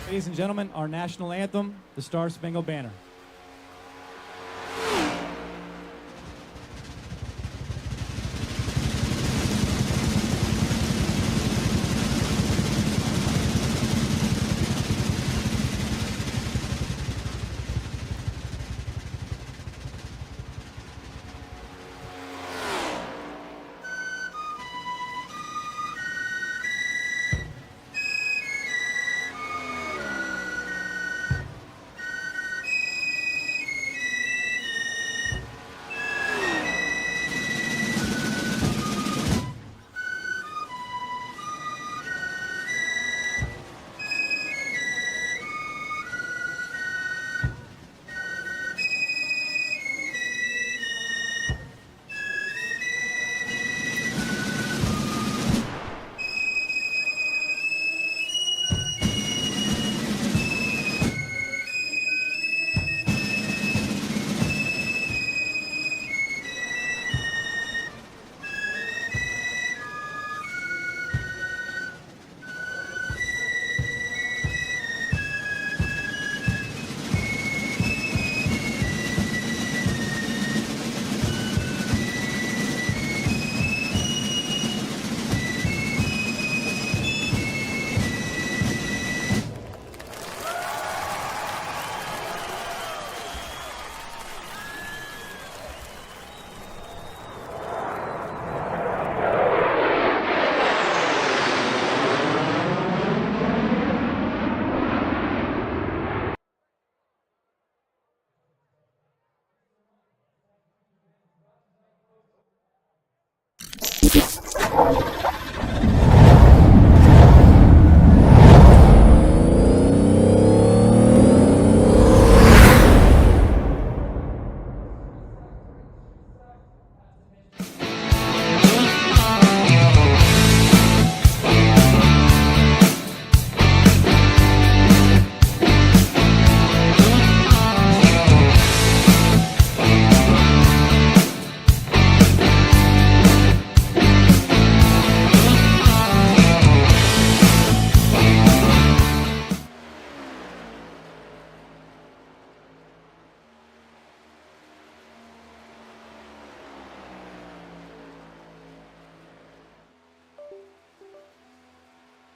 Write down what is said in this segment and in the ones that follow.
Ladies and gentlemen, our national anthem, the Star Spangled Banner.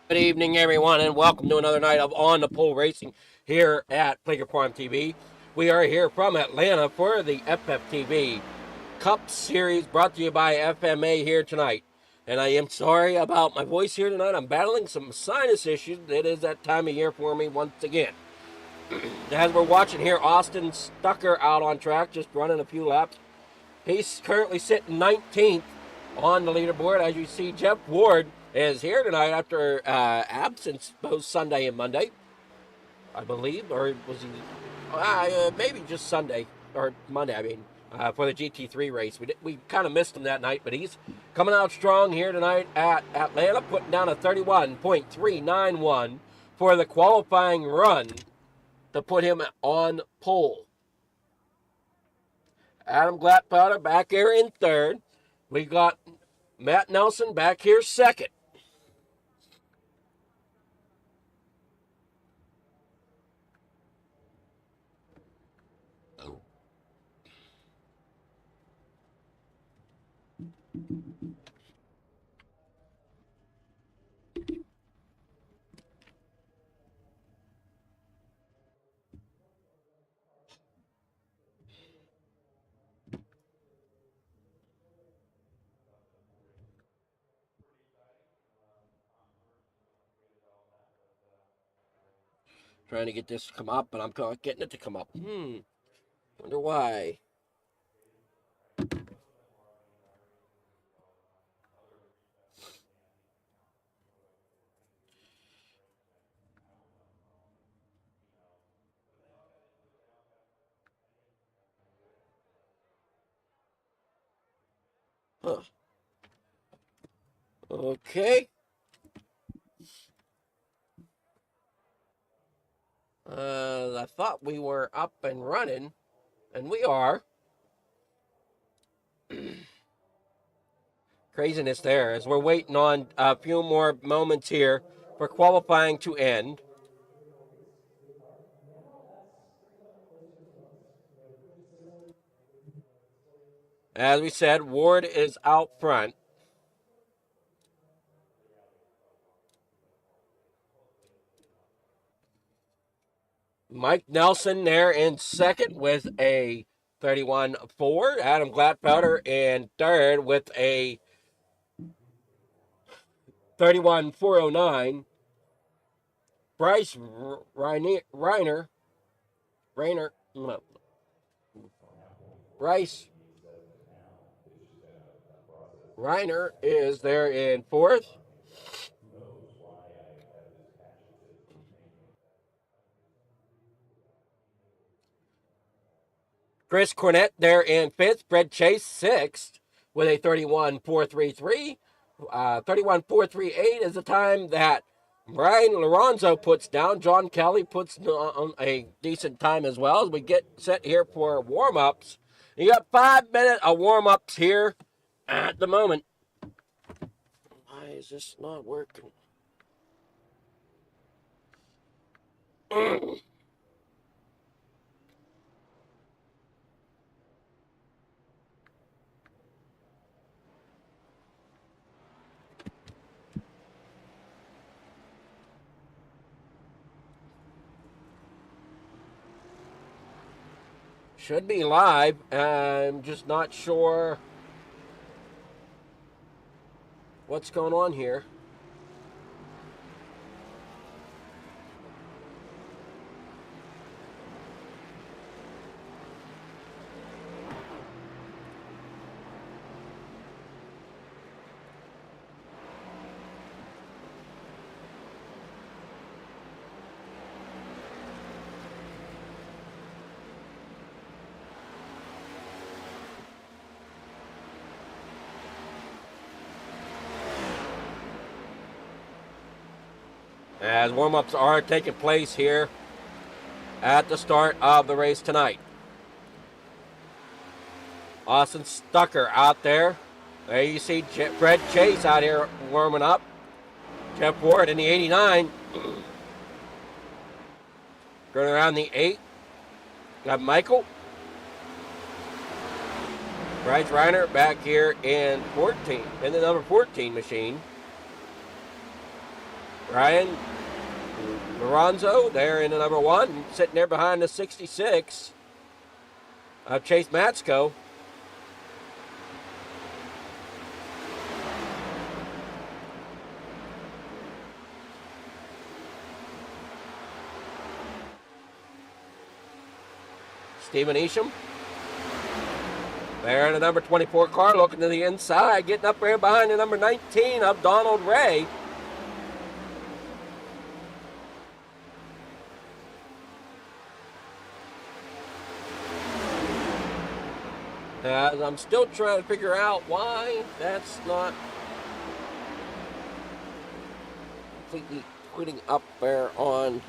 Good evening, everyone, and welcome to another night of On the Pole Racing here at Player Prime TV. We are here from Atlanta for the FFTv Cup Series brought to you by FMA here tonight. And I am sorry about my voice here tonight. I'm battling some sinus issues. It is that time of year for me once again. As we're watching here, Austin Stucker out on track, just running a few laps. He's currently sitting 19th on the leaderboard. As you see, Jeff Ward is here tonight after absence both Sunday and Monday, I believe. Or was he maybe just Sunday or Monday, I mean, for the GT3 race. We kind of missed him that night, but he's coming out strong here tonight at Atlanta, putting down a 31.391 for the qualifying run to put him on pole. Adam Gladpowder back here in third. We got Matt Nelson back here second. Trying to get this to come up, but I'm not getting it to come up. Wonder why. Huh. Okay. I thought we were up and running, and we are. Craziness there as we're waiting on a few more moments here for qualifying to end. As we said, Ward is out front. Mike Nelson there in second with a 31.4. Adam Gladfelder in third with a 31.409. Bryce Reiner, Bryce Reiner is there in fourth. Chris Cornett there in fifth. Brett Chase sixth with a 31.433. 31.438 is the time that Brian Lorenzo puts down. John Kelly puts on a decent time as well as we get set here for warm-ups. You got 5 minutes of warm-ups here at the moment. Why is this not working? Should be live. I'm just not sure what's going on here. As warm-ups are taking place here at the start of the race tonight. Austin Stucker out there. There you see Fred Chase out here warming up. Jeff Ward in the 89. Going around the 8. Got Michael. Bryce Reiner back here in 14, in the number 14 machine. Ryan Lorenzo there in the number 1, sitting there behind the 66 of Chase Matsko. Stephen Isham there in the number 24 car, looking to the inside, getting up there behind the number 19 of Donald Ray. I'm still trying to figure out why that's not completely putting up there on.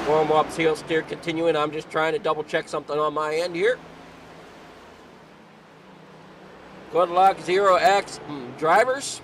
Warm-ups, heel steer continuing. I'm just trying to double check something on my end here. Good luck, 0X drivers.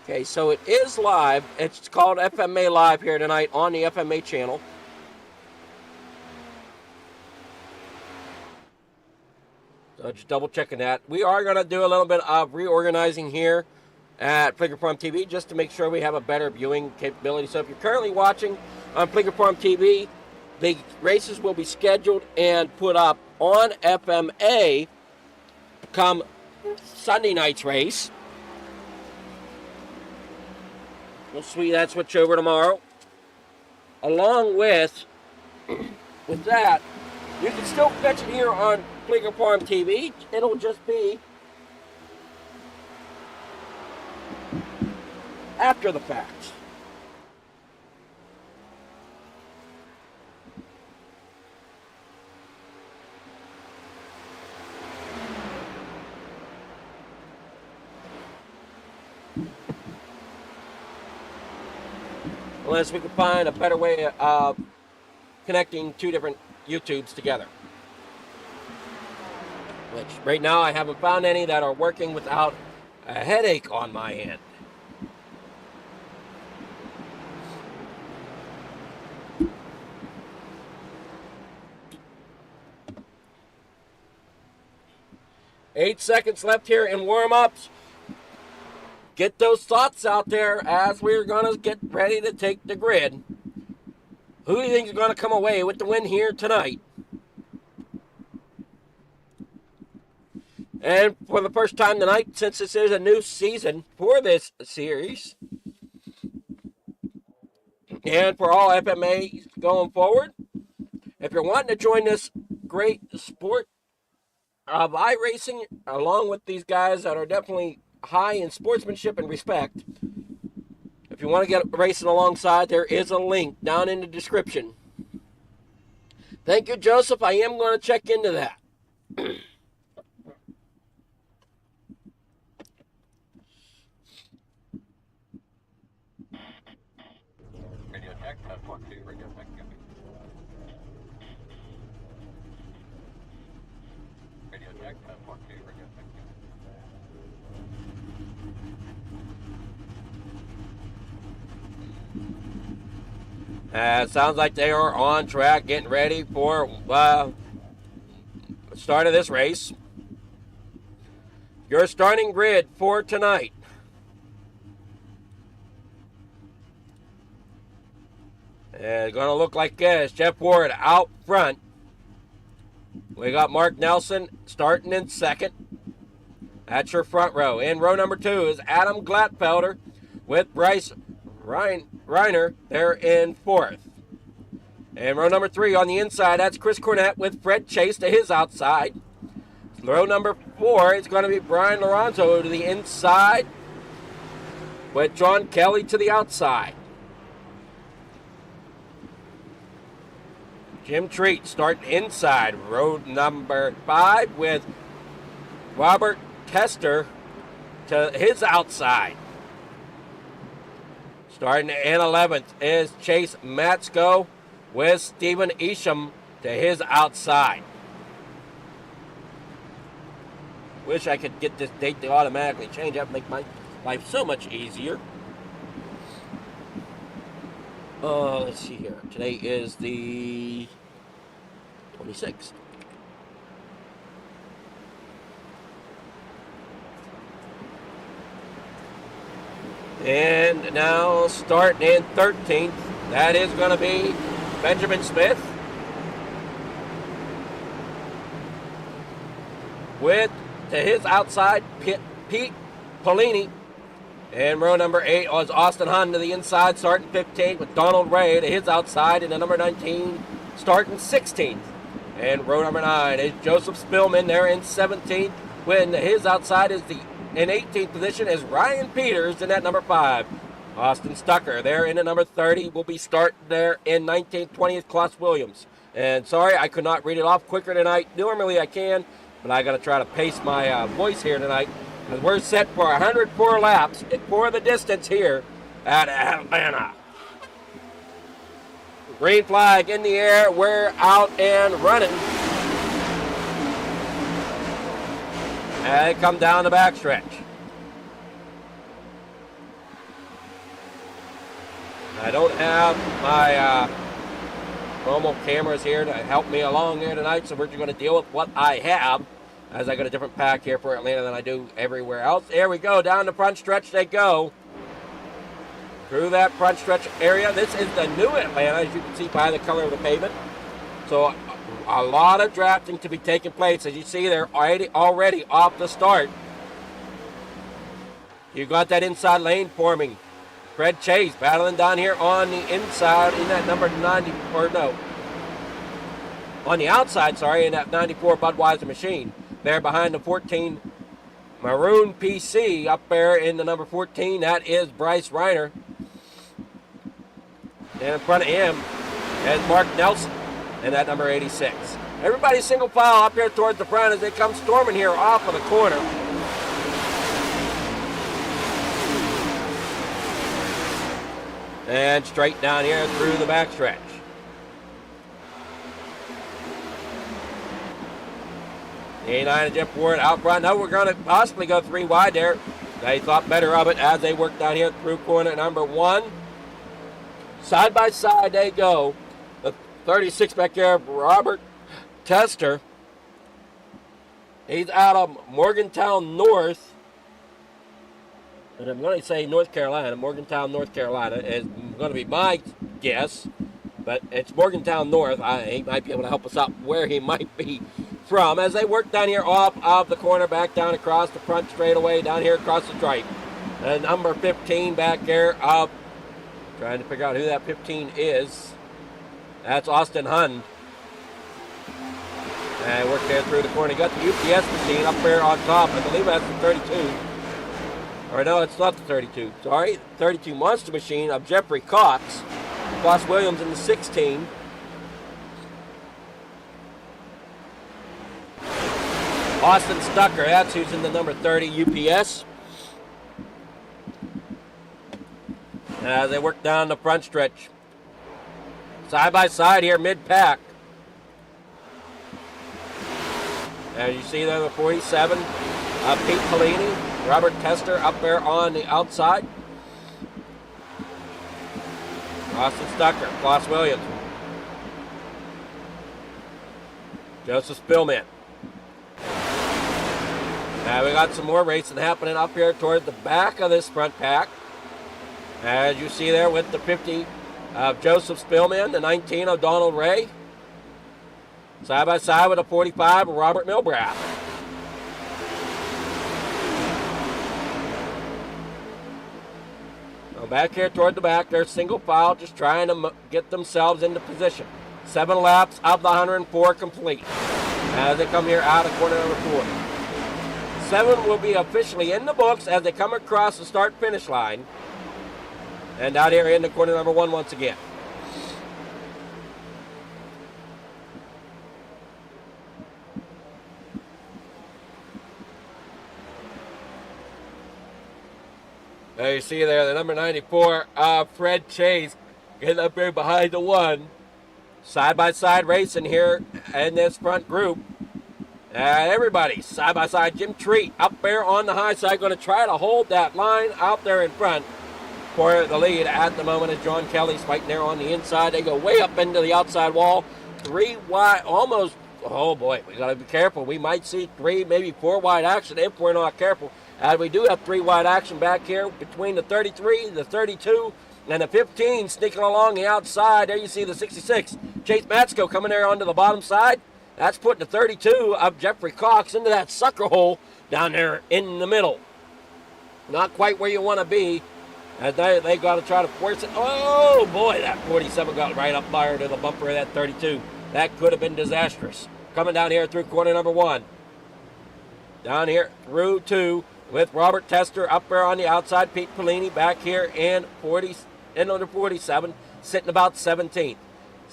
Okay, so it is live. It's called FMA Live here tonight on the FMA channel. So just double checking that. We are going to do a little bit of reorganizing here at Flicker Farm TV just to make sure we have a better viewing capability. So if you're currently watching on Flicker Farm TV, the races will be scheduled and put up on FMA come Sunday night's race. We'll see that switch over tomorrow. Along with that, You can still catch it here on Fleeger Farm TV. It'll just be after the fact. Unless we can find a better way of connecting two different YouTubes together. Which right now I haven't found any that are working without a headache on my end. Eight seconds left here in warm-ups. Get those thoughts out there as we're going to get ready to take the grid. Who do you think is going to come away with the win here tonight? And for the first time tonight, since this is a new season for this series, and for all FMA going forward, if you're wanting to join this great sport of iRacing, along with these guys that are definitely high in sportsmanship and respect, if you want to get racing alongside, there is a link down in the description. Thank you, Joseph. I am going to check into that. Radio check, 10.2, radio check, radio check, 10.2, radio check. Sounds like they are on track, getting ready for the start of this race. Your starting grid for tonight. It's going to look like this. Jeff Ward out front. We got Mark Nelson starting in second. That's your front row. In row number 2 is Adam Glatfelder with Bryce Reiner there in 4th. And row number 3 on the inside, that's Chris Cornett with Fred Chase to his outside. Row number 4 is going to be Brian Lorenzo to the inside with John Kelly to the outside. Jim Treat starting inside. Row number 5 with Robert Tester to his outside. Starting in 11th is Chase Matsko with Stephen Isham to his outside. Wish I could get this date to automatically change. That would make my life so much easier. Let's see here. Today is the 26th. And now starting in 13th, that is going to be Benjamin Smith with to his outside Pete Polini. And row number 8 was Austin Hahn to the inside, starting 15th with Donald Ray to his outside, and the number 19 starting 16th. And row number 9 is Joseph Spillman there in 17th, when his outside is in 18th position is Ryan Peters in that number 5. Austin Stucker there in the number 30 will be starting there in 19th, 20th, Klaus Williams. And sorry, I could not read it off quicker tonight. Normally I can, but I got to try to pace my voice here tonight. Because we're set for 104 laps for the distance here at Atlanta. Green flag in the air. We're out and running. And they come down the backstretch. I don't have my normal cameras here to help me along here tonight, so we're just going to deal with what I have, as I got a different pack here for Atlanta than I do everywhere else. There we go. Down the front stretch they go. Through that front stretch area. This is the new Atlanta, as you can see by the color of the pavement. So a lot of drafting to be taking place. As you see, they're already off the start. You got that inside lane forming. Fred Chase battling down here on the inside in that number 90, or no. on the outside, sorry, in that 94 Budweiser machine. There behind the 14 Maroon PC up there in the number 14, that is Bryce Reiner. And in front of him is Mark Nelson and that number 86. Everybody single file up here towards the front as they come storming here off of the corner. And straight down here through the backstretch. A9 and Jeff Ward out front. Now we're going to possibly go 3 wide there. They thought better of it as they work down here through corner number 1. Side by side they go. The 36 back there, Robert Tester. He's out of Morgantown North. And I'm going to say North Carolina. Morgantown, North Carolina is going to be my guess. But it's Morgantown North. He might be able to help us out where he might be from as they work down here off of the corner, back down across the front straightaway, down here across the stripe. And number 15 back there, trying to figure out who that 15 is. That's Austin Hund. And work there through the corner. You got the UPS machine up there on top. I believe that's the 32. Or no, it's not the 32. Sorry, 32 Monster Machine of Jeffrey Cox. Ross Williams in the 16. Austin Stucker, that's who's in the number 30 UPS. As they work down the front stretch. Side by side here, mid-pack. As you see there, the 47, Pete Pelini, Robert Tester up there on the outside. Austin Stucker, Ross Williams. Joseph Spillman. Now we got some more racing happening up here toward the back of this front pack. As you see there with the 50 of Joseph Spillman, the 19 of Donald Ray. Side by side with a 45 of Robert Milbrath. So back here toward the back, they're single file, just trying to get themselves into position. 7 laps of the 104 complete. As they come here out of corner number 4. 7 will be officially in the books as they come across the start-finish line. And out here in the corner number 1 once again. There you see there the number 94, Fred Chase, getting up here behind the 1. Side-by-side racing here in this front group. And everybody, side-by-side, Jim Treat up there on the high side, going to try to hold that line out there in front for the lead at the moment as John Kelly's fighting there on the inside. They go way up into the outside wall. 3 wide, almost, oh boy, we got to be careful. We might see 3, maybe 4 wide action if we're not careful. And we do have 3 wide action back here between the 33, the 32, and the 15 sneaking along the outside. There you see the 66. Chase Matsko coming there onto the bottom side. That's putting the 32 of Jeffrey Cox into that sucker hole down there in the middle. Not quite where you want to be. As they got to try to force it. Oh, boy, that 47 got right up there to the bumper of that 32. That could have been disastrous. Coming down here through corner number 1. Down here through 2 with Robert Tester up there on the outside. Pete Pelini back here in under 47, sitting about 17th.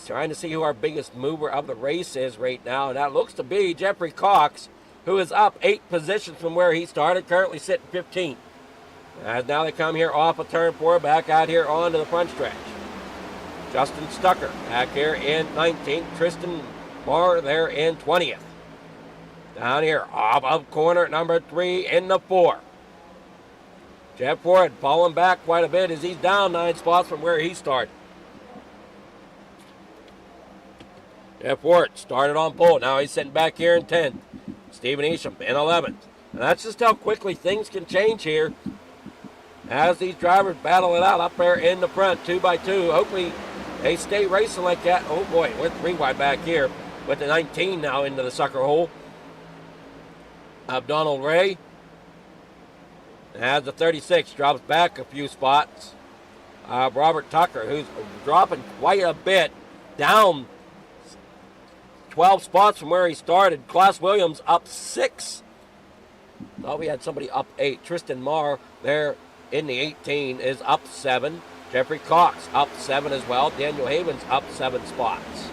Trying to see who our biggest mover of the race is right now, and that looks to be Jeffrey Cox, who is up 8 positions from where he started, currently sitting 15th. As now they come here off of turn 4, back out here onto the front stretch. Justin Stucker back here in 19th, Tristan Marr there in 20th. Down here off of corner number 3 in the 4. Jeff Ford falling back quite a bit as he's down 9 spots from where he started. Jeff Ward started on pole. Now he's sitting back here in 10th. Stephen Isham in 11th. And that's just how quickly things can change here as these drivers battle it out up there in the front, 2 by 2. Hopefully they stay racing like that. Oh boy, we're 3 wide back here with the 19 now into the sucker hole of Donald Ray. As the 36 drops back a few spots, Robert Tucker, who's dropping quite a bit down 12 spots from where he started. Klaus Williams up 6. Thought we had somebody up 8. Tristan Marr there in the 18 is up 7. Jeffrey Cox up 7 as well. Daniel Havens up 7 spots.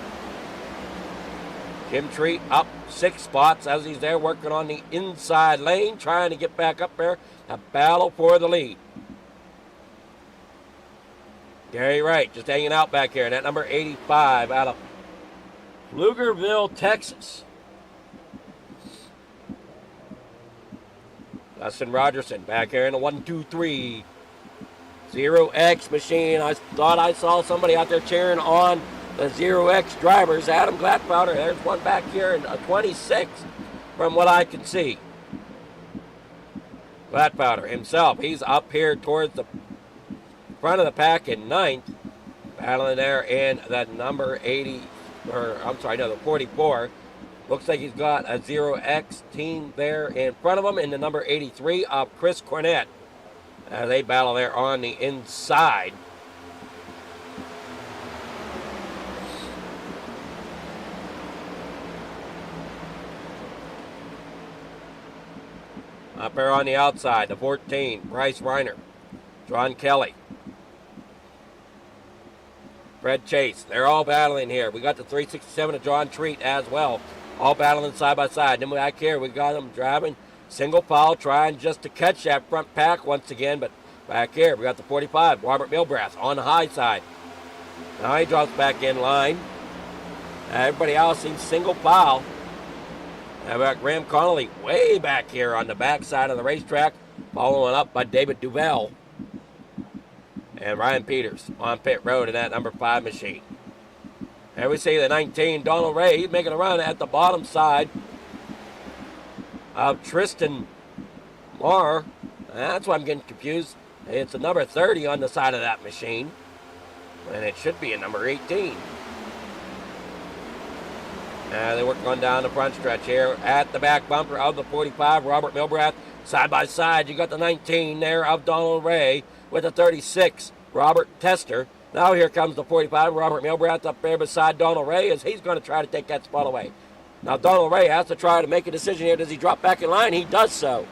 Jim Treat up 6 spots as he's there working on the inside lane, trying to get back up there. A battle for the lead. Gary Wright just hanging out back here. And that number 85 out of Pflugerville, Texas. Dustin Rogerson back here in the 1-2-3. 0X machine. I thought I saw somebody out there cheering on the 0X drivers. Adam Gladpowder. There's one back here in a 26 from what I can see. Gladpowder himself. He's up here towards the front of the pack in 9th. Battling there in the number 80, or I'm sorry, no, the 44. Looks like he's got a 0X team there in front of him in the number 83 of Chris Cornett. As they battle there on the inside. Up there on the outside, the 14, Bryce Reiner, John Kelly, Fred Chase. They're all battling here. We got the 367 of John Treat as well. All battling side by side. Then back here, we got them driving single file, trying just to catch that front pack once again. But back here, we got the 45, Robert Milbrath on the high side. Now he drops back in line. Everybody else seems single file. How about Graham Connolly way back here on the back side of the racetrack, following up by David Duval. And Ryan Peters on pit road in that number 5 machine. And we see the 19, Donald Ray. He's making a run at the bottom side of Tristan Marr. That's why I'm getting confused. It's a number 30 on the side of that machine. And it should be a number 18. They're working on down the front stretch here at the back bumper of the 45, Robert Milbrath. Side by side, you got the 19 there of Donald Ray with the 36, Robert Tester. Now here comes the 45, Robert Milbrath up there beside Donald Ray as he's going to try to take that spot away. Now Donald Ray has to try to make a decision here. Does he drop back in line? He does so.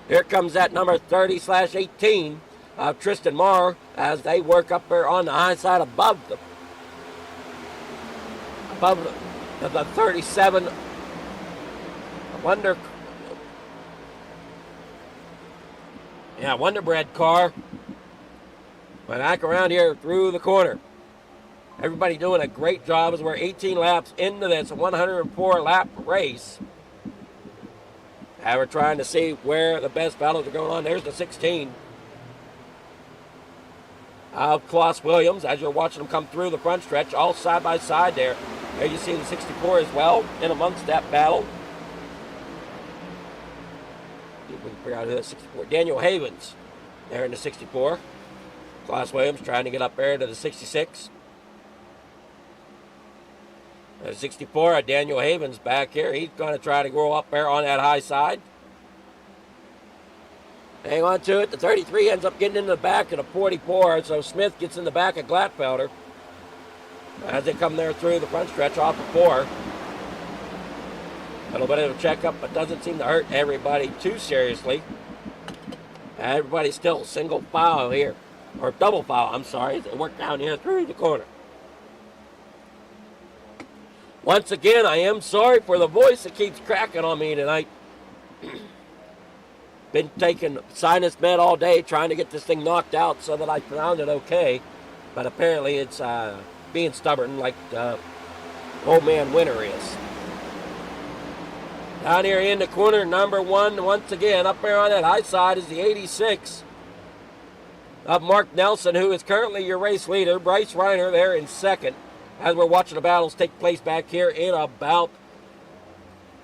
Here comes that number 30/18 of Tristan Marr as they work up there on the high side above the 37. Wonder Bread car. But back around here through the corner. Everybody doing a great job as we're 18 laps into this 104 lap race. And we're trying to see where the best battles are going on. There's the 16 of Klaus Williams as you're watching them come through the front stretch, all side by side there. There you see the 64 as well in amongst that battle. See if we can figure out who that 64. Daniel Havens there in the 64. Klaus Williams trying to get up there to the 66. The 64, Daniel Havens back here. He's going to try to go up there on that high side. Hang on to it. The 33 ends up getting into the back of the 44, so Smith gets in the back of Gladpowder as they come there through the front stretch off the 4. A little bit of a checkup, but doesn't seem to hurt everybody too seriously. Everybody's still single file here, or double file, I'm sorry, as they work down here through the corner. Once again, I am sorry for the voice that keeps cracking on me tonight. Been taking sinus med all day trying to get this thing knocked out so that I found it okay. But apparently it's being stubborn like old man Winter is. Down here in the corner, number 1, once again, up there on that high side is the 86 of Mark Nelson, who is currently your race leader. Bryce Reiner there in second. As we're watching the battles take place back here in about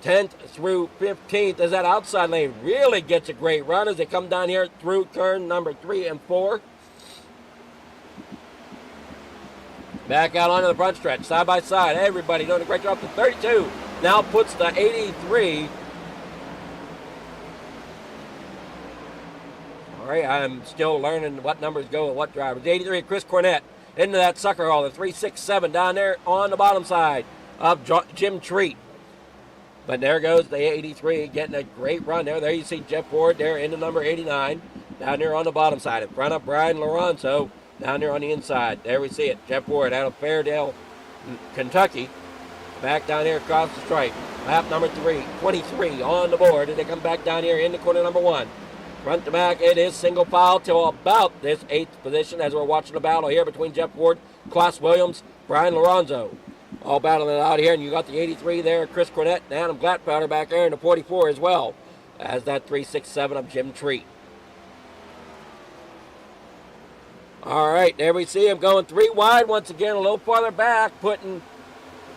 10th through 15th, as that outside lane really gets a great run as they come down here through turn number 3 and 4. Back out onto the front stretch, side by side. Everybody doing a great job. The 32 now puts the 83. All right, I'm still learning what numbers go with what drivers. The 83, Chris Cornett. Into that sucker hole, the 367 down there on the bottom side. of Jim Treat. But there goes the 83, getting a great run there. There you see Jeff Ward there into number 89, down there on the bottom side, in front of Brian Lorenzo, down there on the inside. There we see it, Jeff Ward out of Fairdale, Kentucky, back down here across the stripe. Lap number 23 on the board, as they come back down here in the corner number 1. Front to back, it is single file till about this 8th position as we're watching the battle here between Jeff Ward, Klaus Williams, Brian Lorenzo. All battling it out here, and you got the 83 there, Chris Cornett, and Adam Gladpowder back there in the 44 as well, as that 367 of Jim Treat. All right, there we see him going 3 wide once again, a little farther back, putting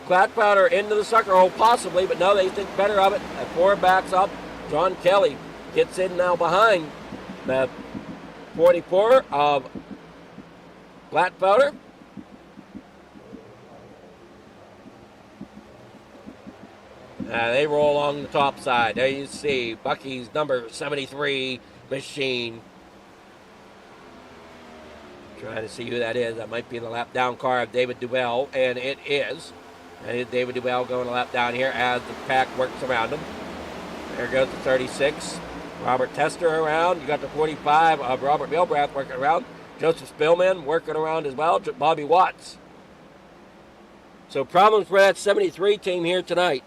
Gladpowder into the sucker hole possibly, but no, they think better of it. At 4 backs up, John Kelly gets in now behind the 44 of Gladpowder. They roll along the top side. There you see Bucky's number 73 machine. Trying to see who that is. That might be the lap down car of David Duell, and it is. And it's David Duell going a lap down here as the pack works around him. There goes the 36. Robert Tester around. You got the 45 of Robert Milbrath working around. Joseph Spillman working around as well. Bobby Watts. So problems for that 73 team here tonight.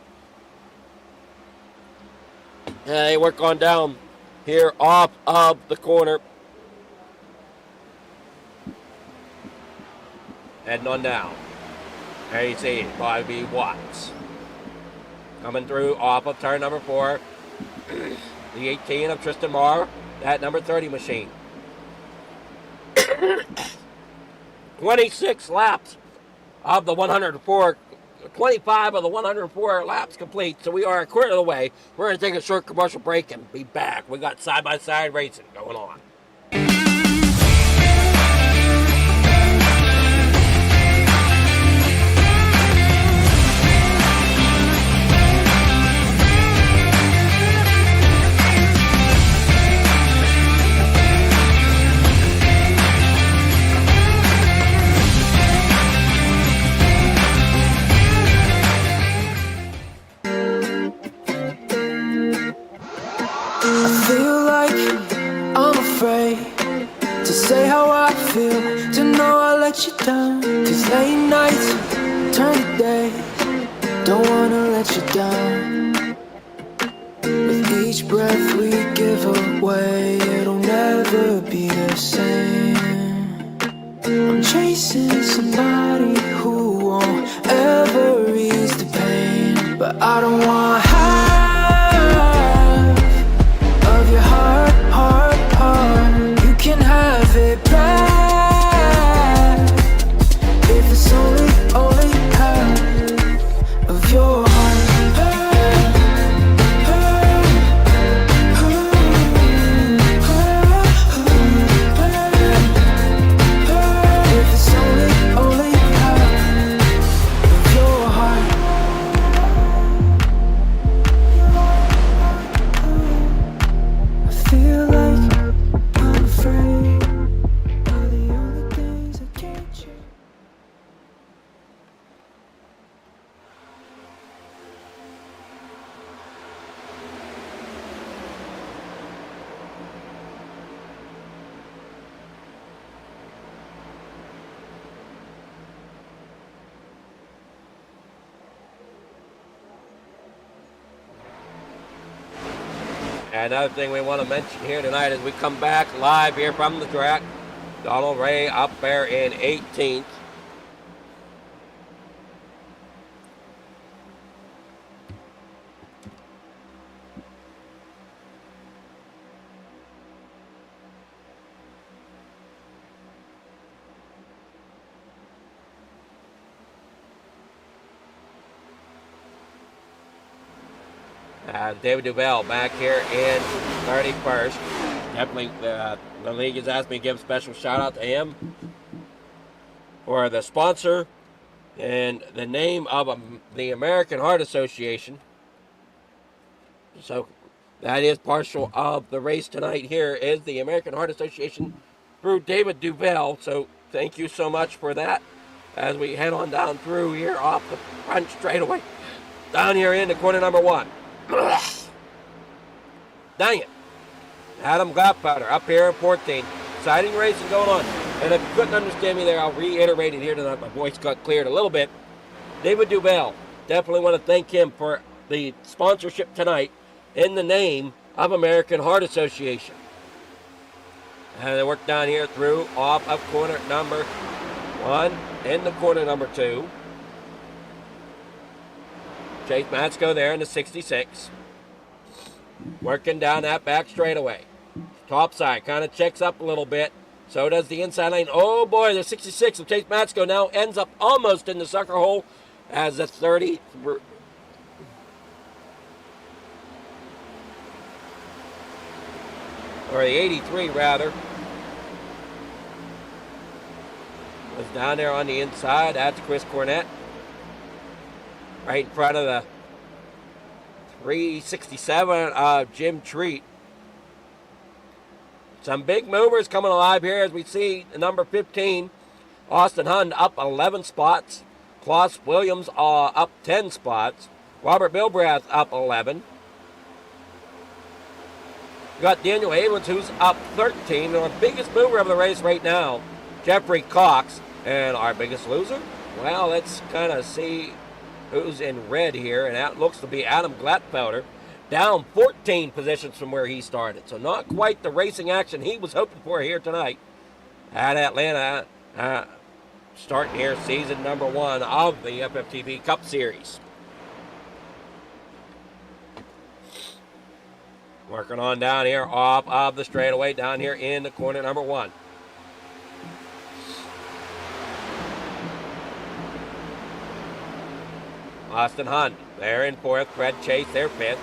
They work on down here off of the corner. Heading on down. There you see Bobby Watts. Coming through off of turn number 4. The 18 of Tristan Marr. That number 30 machine. 26 laps of the 104. 25 of the 104 laps complete, so we are a quarter of the way. We're going to take a short commercial break and be back. We got side-by-side racing going on. Say how I feel, to know I let you down. Cause late nights turn to day, don't wanna let you down. With each breath we give away, it'll never be the same. I'm chasing somebody who won't ever ease the pain, but I don't want half of your heart, heart, heart. You can have it back if it's only half of your heart. If it's only half of your heart. I feel like I'm afraid of the only things I can't change. Another thing we want to mention here tonight as we come back live here from the track. Donald Ray up there in 18th. David Duval back here in 31st. Definitely, the league has asked me to give a special shout out to him for the sponsor and the name of the American Heart Association. So that is partial of the race tonight. Here is the American Heart Association through David Duval. So thank you so much for that. as we head on down through here off the front straightaway. Down here into corner number 1. Dang it. Adam Gladpowder up here in 14. Exciting racing going on. And if you couldn't understand me there, I'll reiterate it here tonight. My voice got cleared a little bit. David Duvall, definitely want to thank him for the sponsorship tonight in the name of American Heart Association. And they work down here through off of corner number 1 into corner number 2. Chase Matsko there in the 66. Working down that back straightaway. Top side kind of checks up a little bit. So does the inside lane. Oh boy, the 66 of Chase Matsko now ends up almost in the sucker hole as the 30. Or the 83 rather. Was down there on the inside. That's Chris Cornett. Right in front of the 367 of Jim Treat. Some big movers coming alive here as we see number 15, Austin Hund up 11 spots. Klaus Williams up 10 spots. Robert Bilbrath up 11. You got Daniel Havens who's up 13. And our biggest mover of the race right now, Jeffrey Cox. And our biggest loser? Well, let's kind of see who's in red here. And that looks to be Adam Gladpowder. Down 14 positions from where he started. So not quite the racing action he was hoping for here tonight at Atlanta. Starting here season number 1 of the FFTv Cup Series. Working on down here off of the straightaway down here in the corner number 1. Austin Hunt there in 4th. Fred Chase there 5th.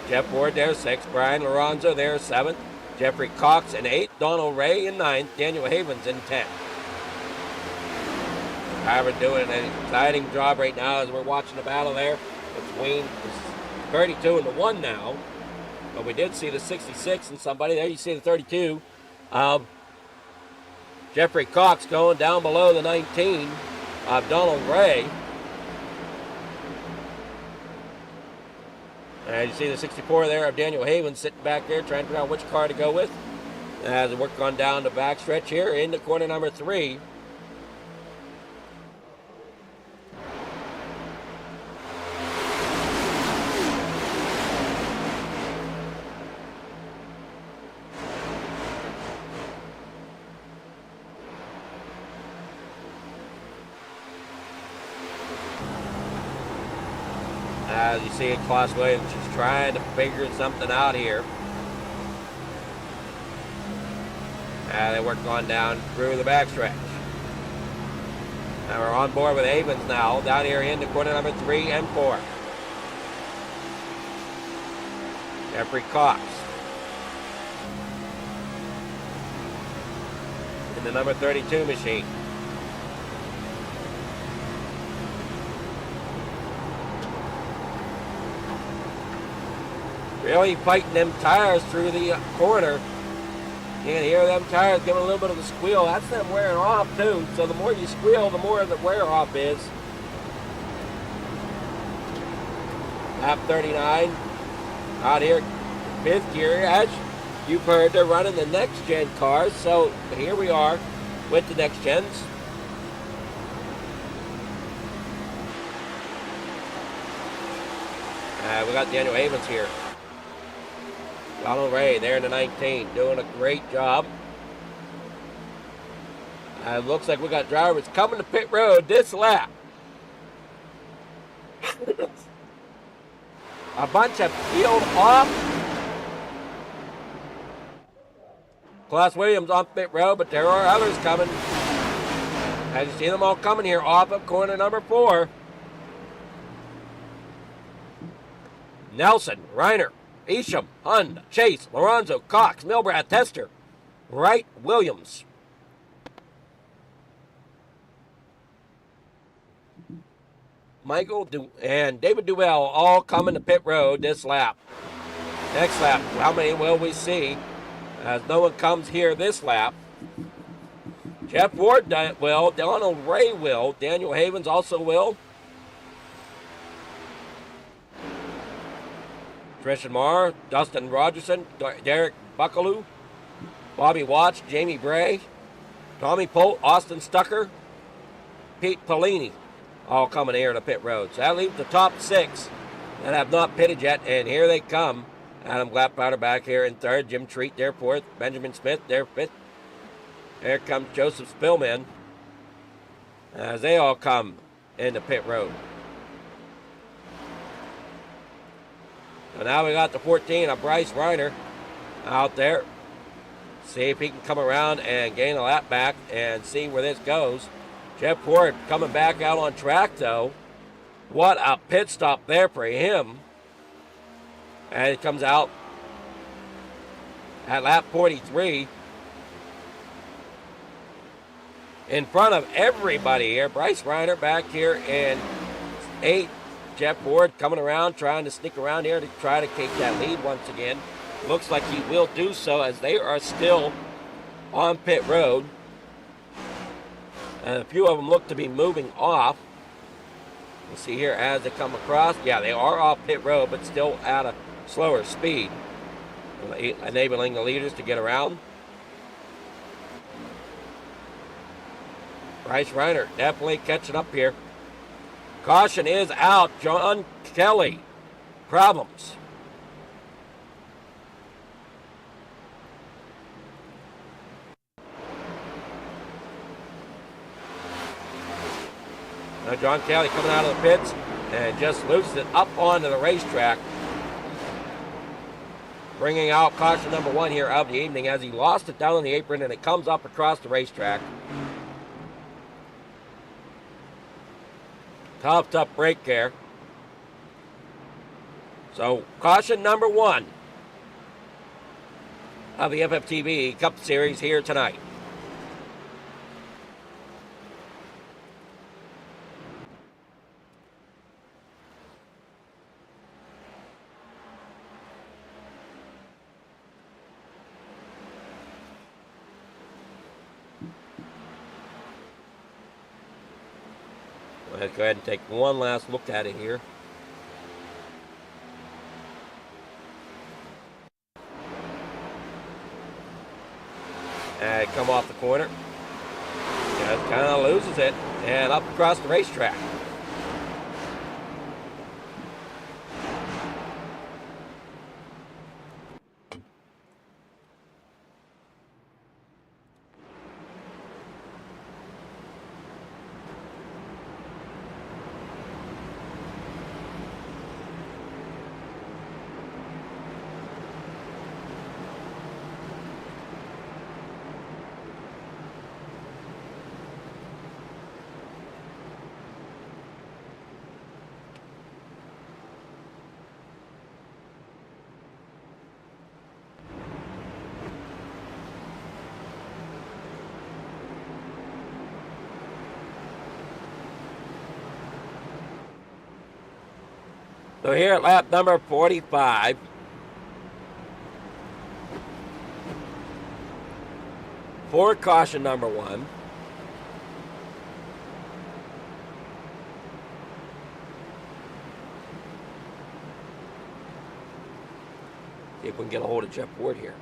Jeff Ward there 6th. Brian Lorenzo there 7th. Jeffrey Cox in 8th. Donald Ray in 9th. Daniel Havens in 10th. However, doing an exciting job right now as we're watching the battle there between 32 and the 1 now. But we did see the 66 and somebody there. You see the 32 of Jeffrey Cox going down below the 19 of Donald Ray. And you see the 64 there of Daniel Havens sitting back there trying to figure out which car to go with. As we work on down the back stretch here into corner number 3. As you see, Klaus Williams is trying to figure something out here. And they work on down through the backstretch. Now we're on board with Havens now, down here into corner number 3 and 4. Jeffrey Cox in the number 32 machine. Really fighting them tires through the corner. You can hear them tires giving a little bit of a squeal. That's them wearing off too. So the more you squeal, the more the wear off is. Lap 39. Out here, 5th gear. As you've heard, they're running the next gen cars. So here we are with the next gens. We got Daniel Havens here. Donald Ray there in the 19, doing a great job. It looks like we got drivers coming to pit road this lap. A bunch have peeled off. Klaus Williams on pit road, but there are others coming. As you see them all coming here off of corner number 4. Nelson, Reiner, Isham, Hund, Chase, Lorenzo, Cox, Milbrath, Tester, Wright, Williams. Michael and David Duvall all coming to pit road this lap. Next lap, how many will we see? As no one comes here this lap. Jeff Ward will. Donald Ray will. Daniel Havens also will. Trishan Marr, Dustin Rogerson, Derek Buckaloo, Bobby Watts, Jamie Bray, Tommy Polt, Austin Stucker, Pete Polini, all coming here to pit road. So that leaves the top 6 that have not pitted yet, and here they come. Adam Gladbauer back here in 3rd, Jim Treat there 4th, Benjamin Smith there 5th. Here comes Joseph Spillman as they all come into pit road. So now we got the 14 of Bryce Reiner out there. See if he can come around and gain a lap back and see where this goes. Jeff Ford coming back out on track, though. What a pit stop there for him. And it comes out at lap 43. In front of everybody here. Bryce Reiner back here in 8th. Jeff Ford coming around, trying to sneak around here to try to take that lead once again. Looks like he will do so as they are still on pit road. And a few of them look to be moving off. We'll see here as they come across. Yeah, they are off pit road, but still at a slower speed, enabling the leaders to get around. Bryce Reiner definitely catching up here. Caution is out. John Kelly. Problems. Now John Kelly coming out of the pits and just loosed it up onto the racetrack. Bringing out caution number 1 here of the evening as he lost it down on the apron and it comes up across the racetrack. Tough break there. So, caution number 1 of the FFTv Cup Series here tonight. Let's go ahead and take one last look at it here. And come off the corner. Just kind of loses it. And up across the racetrack. So here at lap number 45, for caution number 1, see if we can get a hold of Jeff Ward here.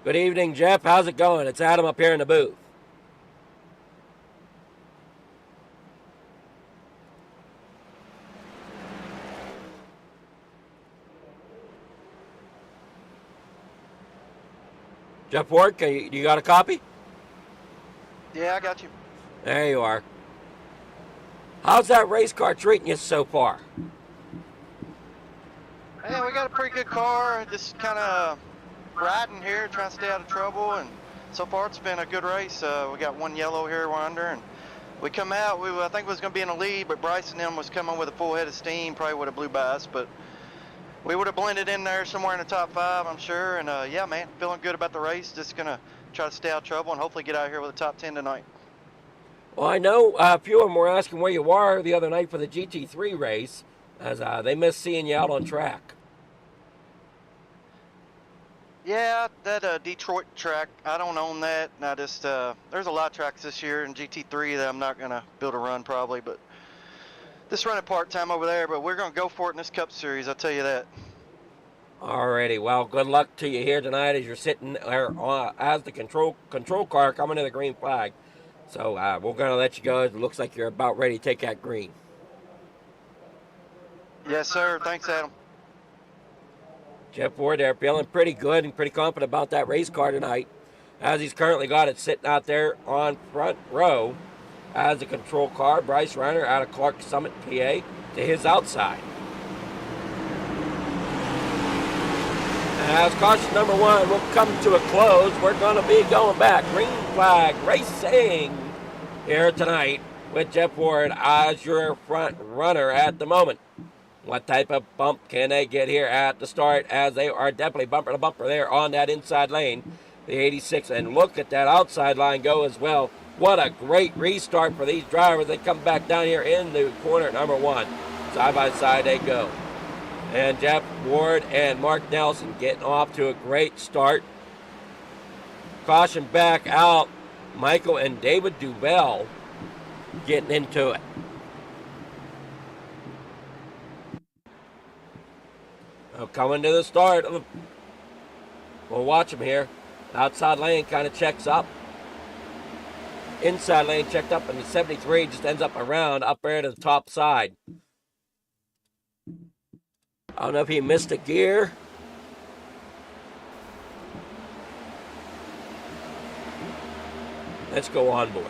Good evening, Jeff. How's it going? It's Adam up here in the booth. Jeff Ward, you got a copy? Yeah, I got you. There you are. How's that race car treating you so far? Hey, we got a pretty good car. Just kind of riding here, trying to stay out of trouble. And so far, it's been a good race. We got one yellow here, one under, and we come out. I think we was going to be in the lead, but Bryce and them was coming with a full head of steam. Probably would have blew by us, but we would have blended in there somewhere in the top 5, I'm sure. And yeah, man, feeling good about the race. Just gonna try to stay out of trouble and hopefully get out here with a top 10 tonight. Well, I know a few of them were asking where you were the other night for the GT3 race, as they missed seeing you out on track. Yeah, that Detroit track, I don't own that. And I just, there's a lot of tracks this year in GT3 that I'm not going to build a run probably, but just running part-time over there, but we're going to go for it in this Cup Series, I'll tell you that. Alrighty, well, good luck to you here tonight as you're sitting there as the control car coming to the green flag. So we're going to let you go. It looks like you're about ready to take that green. Yes, sir. Thanks, Adam. Jeff Ward there feeling pretty good and pretty confident about that race car tonight, as he's currently got it sitting out there on front row as the control car. Bryce Reiner out of Clark Summit, PA, to his outside. As caution number 1 will come to a close, we're going to be going back. Green flag racing here tonight with Jeff Ward as your front runner at the moment. What type of bump can they get here at the start, as they are definitely bumper to bumper there on that inside lane, the 86. And look at that outside line go as well. What a great restart for these drivers. They come back down here in the corner number 1. Side by side they go. And Jeff Ward and Mark Nelson getting off to a great start. Caution back out. Michael and David Duvel getting into it. Now coming to the start. We'll watch them here. Outside lane kind of checks up. Inside lane checked up, and the 73 just ends up around up there to the top side. I don't know if he missed a gear. Let's go on board.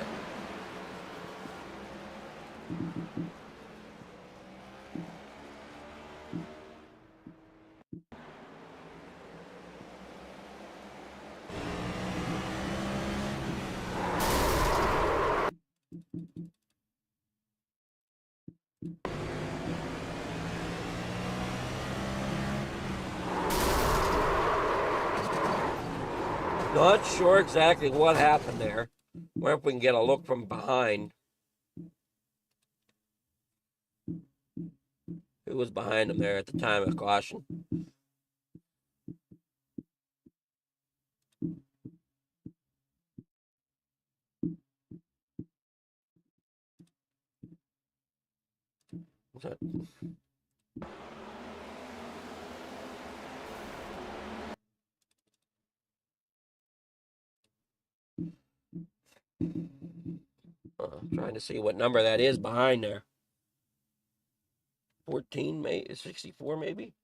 Not sure exactly what happened there. Wonder if we can get a look from behind. Who was behind him there at the time of caution? Was that... trying to see what number that is behind there. 14, maybe 64, maybe.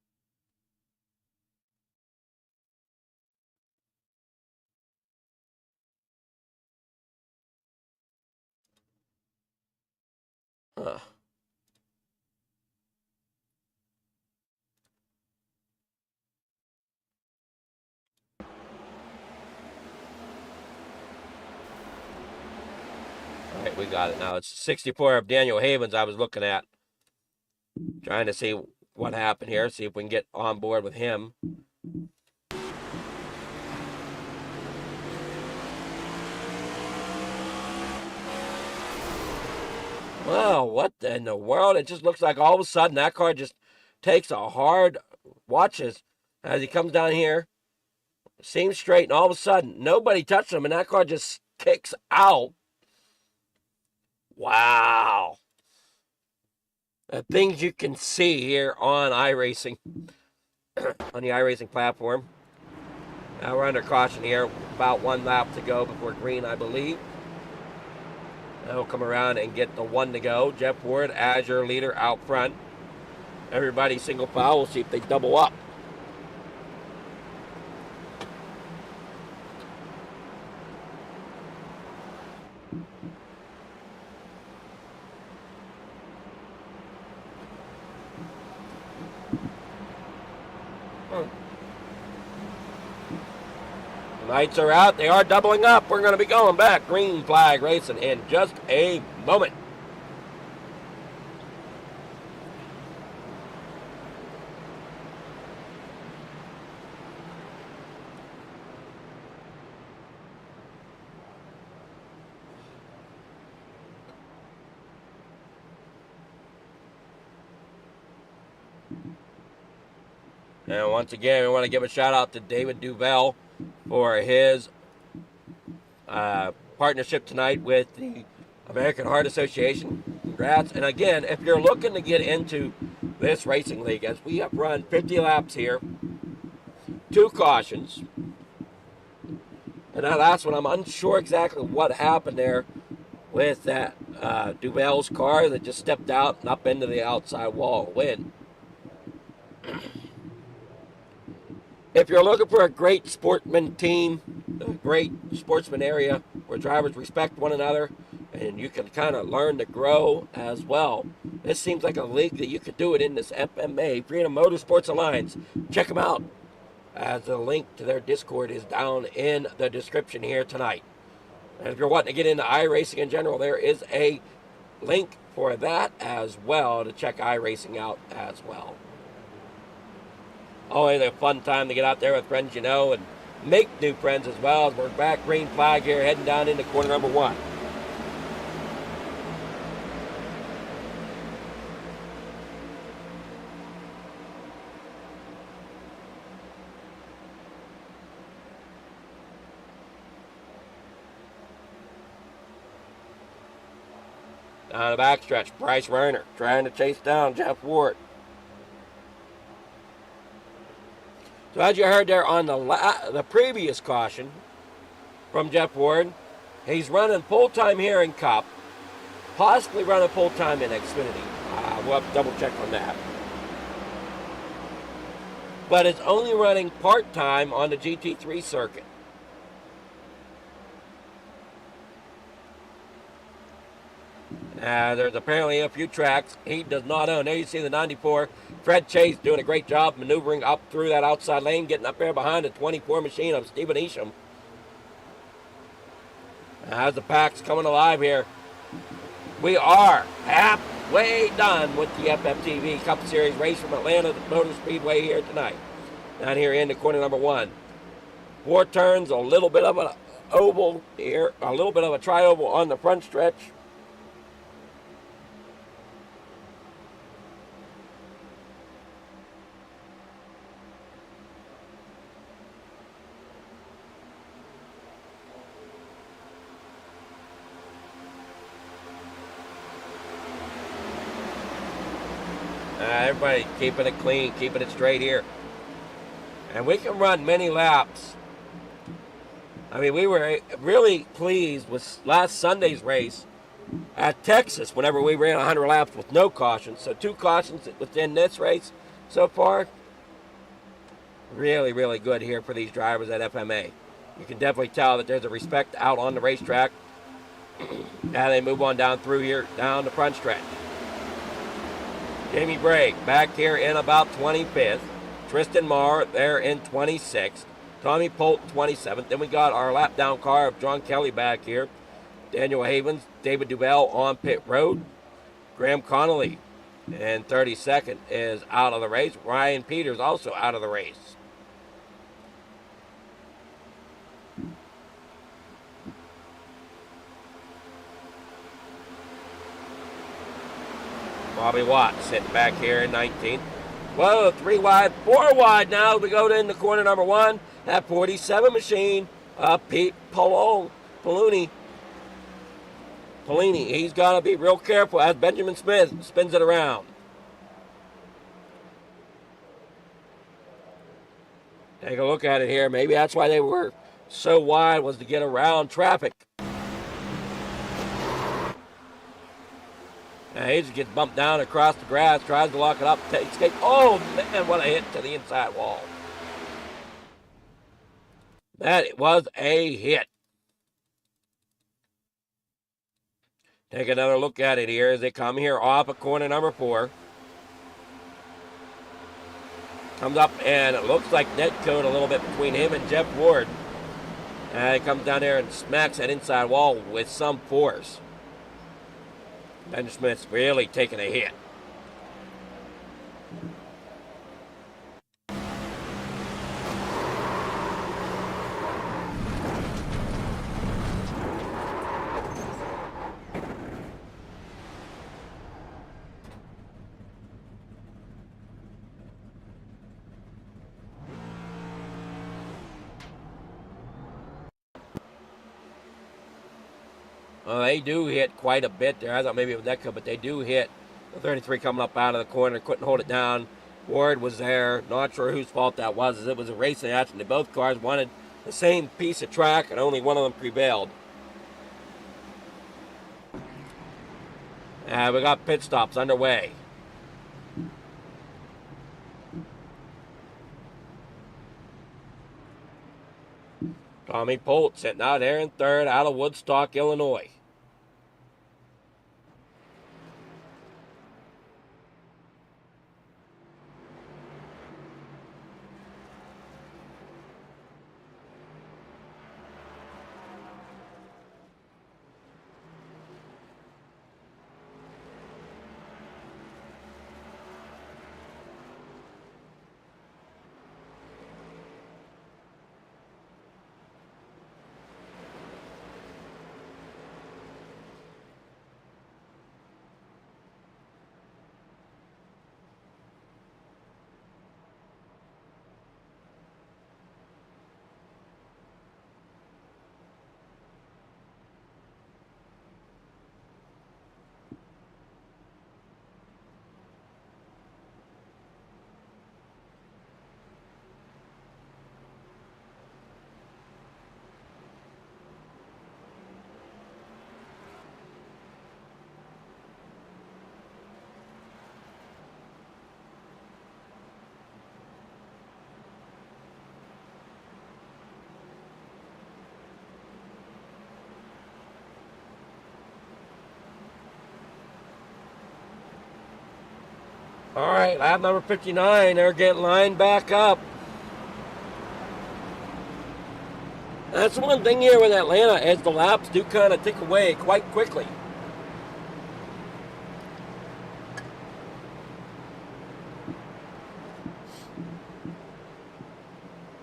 Huh. All right, we got it now. It's 64 of Daniel Havens I was looking at. Trying to see what happened here, see if we can get on board with him. Wow, what in the world? It just looks like all of a sudden that car just takes a hard watches as he comes down here. Seems straight, and all of a sudden nobody touched him, and that car just kicks out. Wow. The things you can see here on iRacing, on the iRacing platform. Now we're under caution here. About 1 lap to go before green, I believe. Now we'll come around and get the 1 to go. Jeff Ward as your leader out front. Everybody single file. We'll see if they double up. Lights are out. They are doubling up. We're going to be going back. Green flag racing in just a moment. And once again, we want to give a shout out to David Duval for his partnership tonight with the American Heart Association. Congrats. And again, if you're looking to get into this racing league, as we have run 50 laps here, 2 cautions. And that last one, I'm unsure exactly what happened there with that Duval's car that just stepped out and up into the outside wall. Win. If you're looking for a great sportsman team, a great sportsman area where drivers respect one another and you can kind of learn to grow as well, this seems like a league that you could do it in, this FMA, Freedom Motorsports Alliance. Check them out, as the link to their Discord is down in the description here tonight. And if you're wanting to get into iRacing in general, there is a link for that as well to check iRacing out as well. Always a fun time to get out there with friends you know and make new friends as well. As we're back, green flag here, heading down into corner number 1. Down the backstretch, Bryce Werner trying to chase down Jeff Ward. So as you heard there on the previous caution from Jeff Ward, he's running full-time here in Cup, possibly running full-time in Xfinity. We'll have to double-check on that. But it's only running part-time on the GT3 circuit. There's apparently a few tracks he does not own. There you see the 94. Fred Chase doing a great job maneuvering up through that outside lane, getting up there behind the 24 machine of Stephen Isham. As the pack's coming alive here, we are halfway done with the FFTv Cup Series race from Atlanta Motor Speedway here tonight. Down here into corner number 1. 4 turns, a little bit of an oval here, a little bit of a tri-oval on the front stretch. Everybody keeping it clean, keeping it straight here. And we can run many laps. I mean, we were really pleased with last Sunday's race at Texas whenever we ran 100 laps with no cautions. So 2 cautions within this race so far. Really, really good here for these drivers at FMA. You can definitely tell that there's a respect out on the racetrack. Now they move on down through here, down the front stretch. Jamie Bragg back here in about 25th. Tristan Marr there in 26th. Tommy Polt 27th. Then we got our lap down car of John Kelly back here. Daniel Havens, David Duval on pit road. Graham Connolly in 32nd is out of the race. Ryan Peters also out of the race. Bobby Watts sitting back here in 19th. Whoa, 3 wide, 4 wide now. We go into corner number 1. That 47 machine, Pete Polini. He's got to be real careful as Benjamin Smith spins it around. Take a look at it here. Maybe that's why they were so wide, was to get around traffic. And he just gets bumped down across the grass, tries to lock it up, escape. Oh, man, what a hit to the inside wall. That was a hit. Take another look at it here as they come here off of corner number 4. Comes up, and it looks like net code a little bit between him and Jeff Ward. And he comes down there and smacks that inside wall with some force. Ben Smith's really taking a hit. Well, they do hit quite a bit there. I thought maybe it was that good, but they do hit the 33 coming up out of the corner. Couldn't hold it down. Ward was there. Not sure whose fault that was, as it was a racing action. Both cars wanted the same piece of track, and only one of them prevailed. And we got pit stops underway. Tommy Polt sitting out there in third out of Woodstock, Illinois. All right, lap number 59. They're getting lined back up. That's one thing here with Atlanta, is the laps do kind of tick away quite quickly.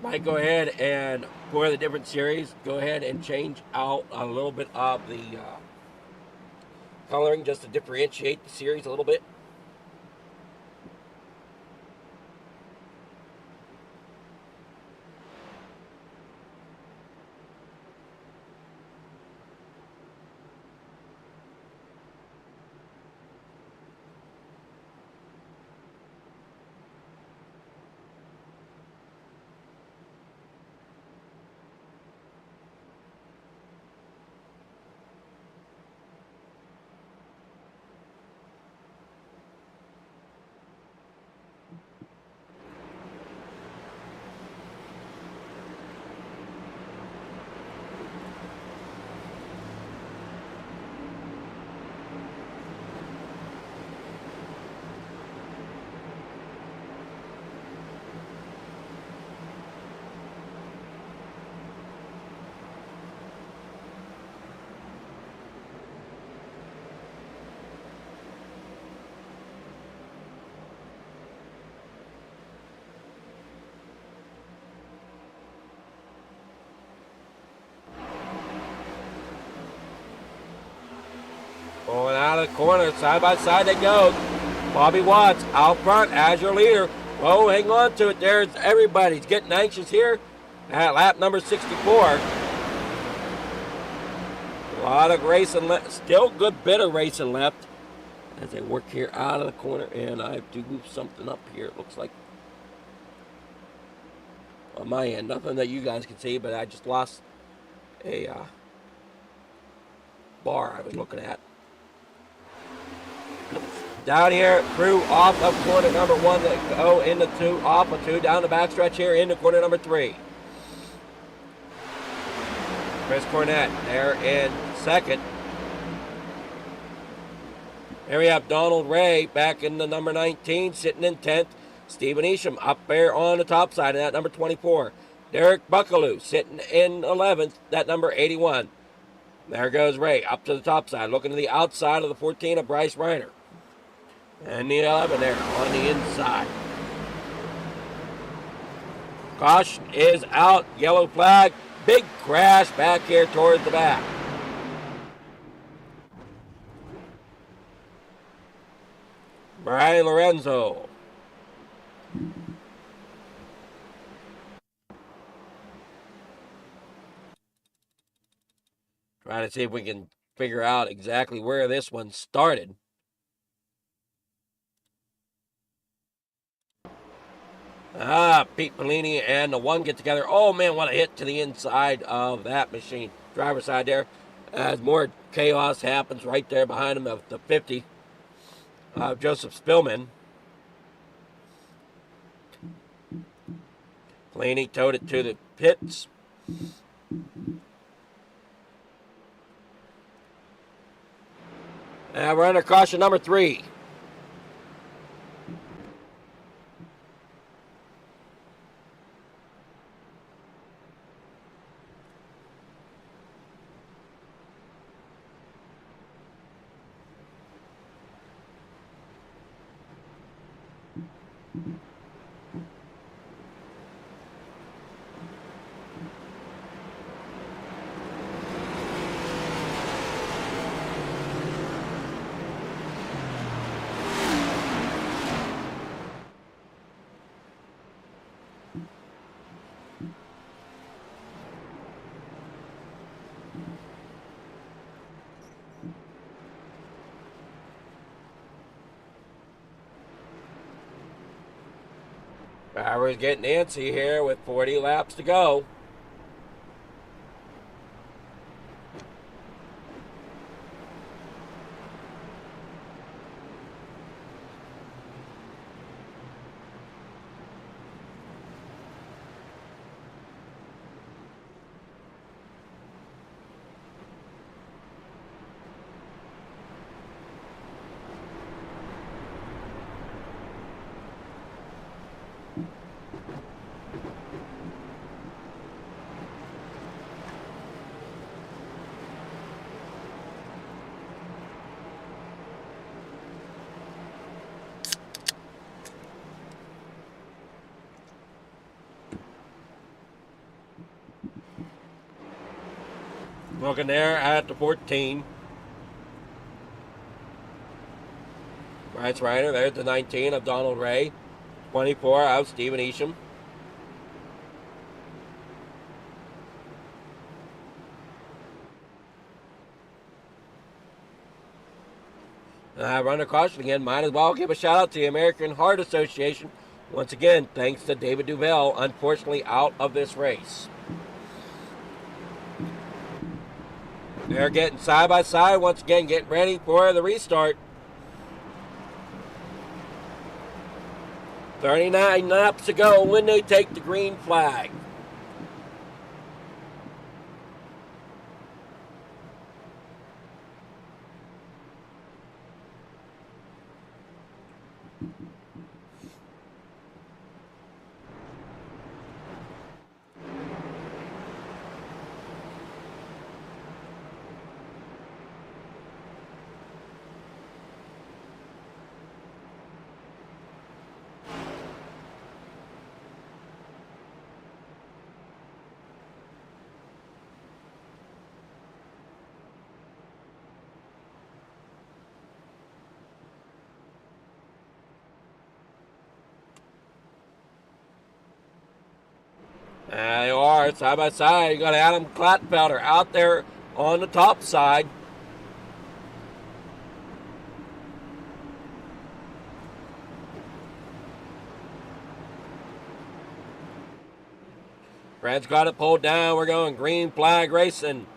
Might go ahead and, for the different series, go ahead and change out a little bit of the coloring just to differentiate the series a little bit. Going out of the corner, side by side they go. Bobby Watts out front as your leader. Whoa, hang on to it. There's everybody's getting anxious here at lap number 64. A lot of racing left. Still good bit of racing left as they work here out of the corner. And I have to move something up here, it looks like. On my end, nothing that you guys can see, but I just lost a bar I was looking at. Down here, through off of corner number 1, they go into 2, off of 2, down the backstretch here, into corner number 3. Chris Cornett there in second. Here we have Donald Ray back in the number 19, sitting in 10th. Stephen Isham up there on the top side of that number 24. Derek Buckaloo sitting in 11th, that number 81. There goes Ray up to the top side, looking to the outside of the 14 of Bryce Reiner. And the 11 there on the inside. Caution is out, yellow flag. Big crash back here towards the back. Brian Lorenzo. Trying to see if we can figure out exactly where this one started. Pete Bellini and the one get together. Oh, man, what a hit to the inside of that machine. Driver's side there. As more chaos happens right there behind him of the 50. Joseph Spillman. Bellini towed it to the pits. And we're under caution number 3. Bauer's getting antsy here with 40 laps to go. Looking there at the 14. Bryce Reiner, there's the 19 of Donald Ray. 24 of Stephen Isham. Run a caution again. Might as well give a shout out to the American Heart Association. Once again, thanks to David Duval, unfortunately out of this race. They're getting side by side once again, getting ready for the restart. 39 laps to go when they take the green flag. They are side by side. You got Adam Glatfelder out there on the top side. Brad's got it pulled down. We're going green flag racing.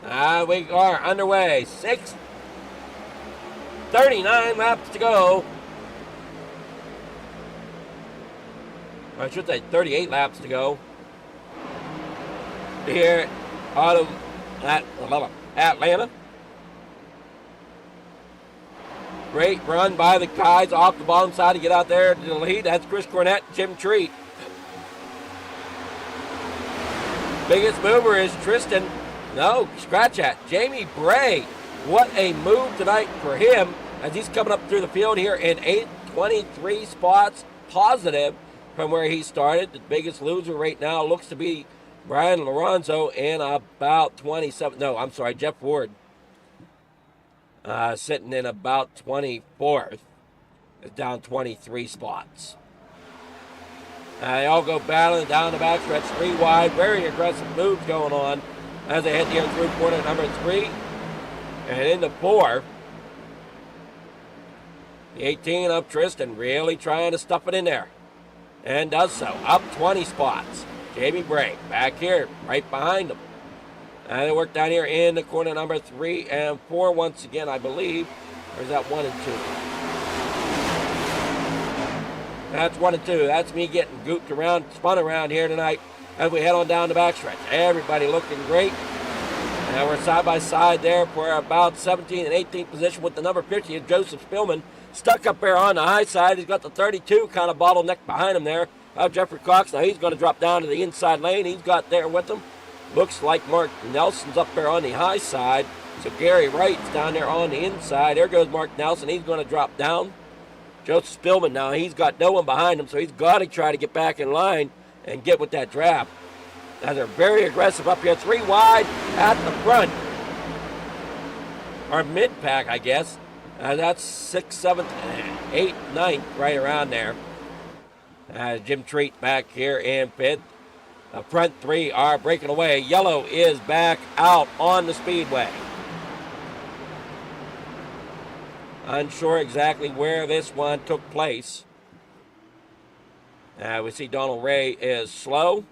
We are underway. 39 laps to go. I should say 38 laps to go. Here out of Atlanta. Great run by the guys off the bottom side to get out there to the lead. That's Chris Cornett, Jim Treat. Biggest mover is Tristan. No, scratch that. Jamie Bray. What a move tonight for him as he's coming up through the field here in 823 spots positive from where he started. The biggest loser right now looks to be Brian Lorenzo in about 27. No, I'm sorry, Jeff Ward. Sitting in about 24th. Is down 23 spots. They all go battling down the backstretch, 3 wide. Very aggressive moves going on as they head here through corner number 3 and into 4. The 18 of Tristan really trying to stuff it in there, and does so. Up 20 spots. Jamie Bray back here, right behind him. And they work down here in the corner number 3 and 4 once again, I believe. Or is that 1 and 2? That's 1 and 2. That's me getting gooped around, spun around here tonight as we head on down the backstretch. Everybody looking great. And we're side by side there for about 17th and 18th position with the number 50 of Joseph Spillman. Stuck up there on the high side. He's got the 32 kind of bottleneck behind him there. Jeffrey Cox, now he's going to drop down to the inside lane. He's got there with him. Looks like Mark Nelson's up there on the high side. So Gary Wright's down there on the inside. There goes Mark Nelson. He's going to drop down. Joseph Spillman now, he's got no one behind him, so he's got to try to get back in line and get with that draft. Now they're very aggressive up here. 3 wide at the front. Or mid-pack, I guess. That's 6th, 7th, 8th, 9th, right around there. Jim Treat back here in 5th. The front 3 are breaking away. Yellow is back out on the speedway. Unsure exactly where this one took place. We see Donald Ray is slow.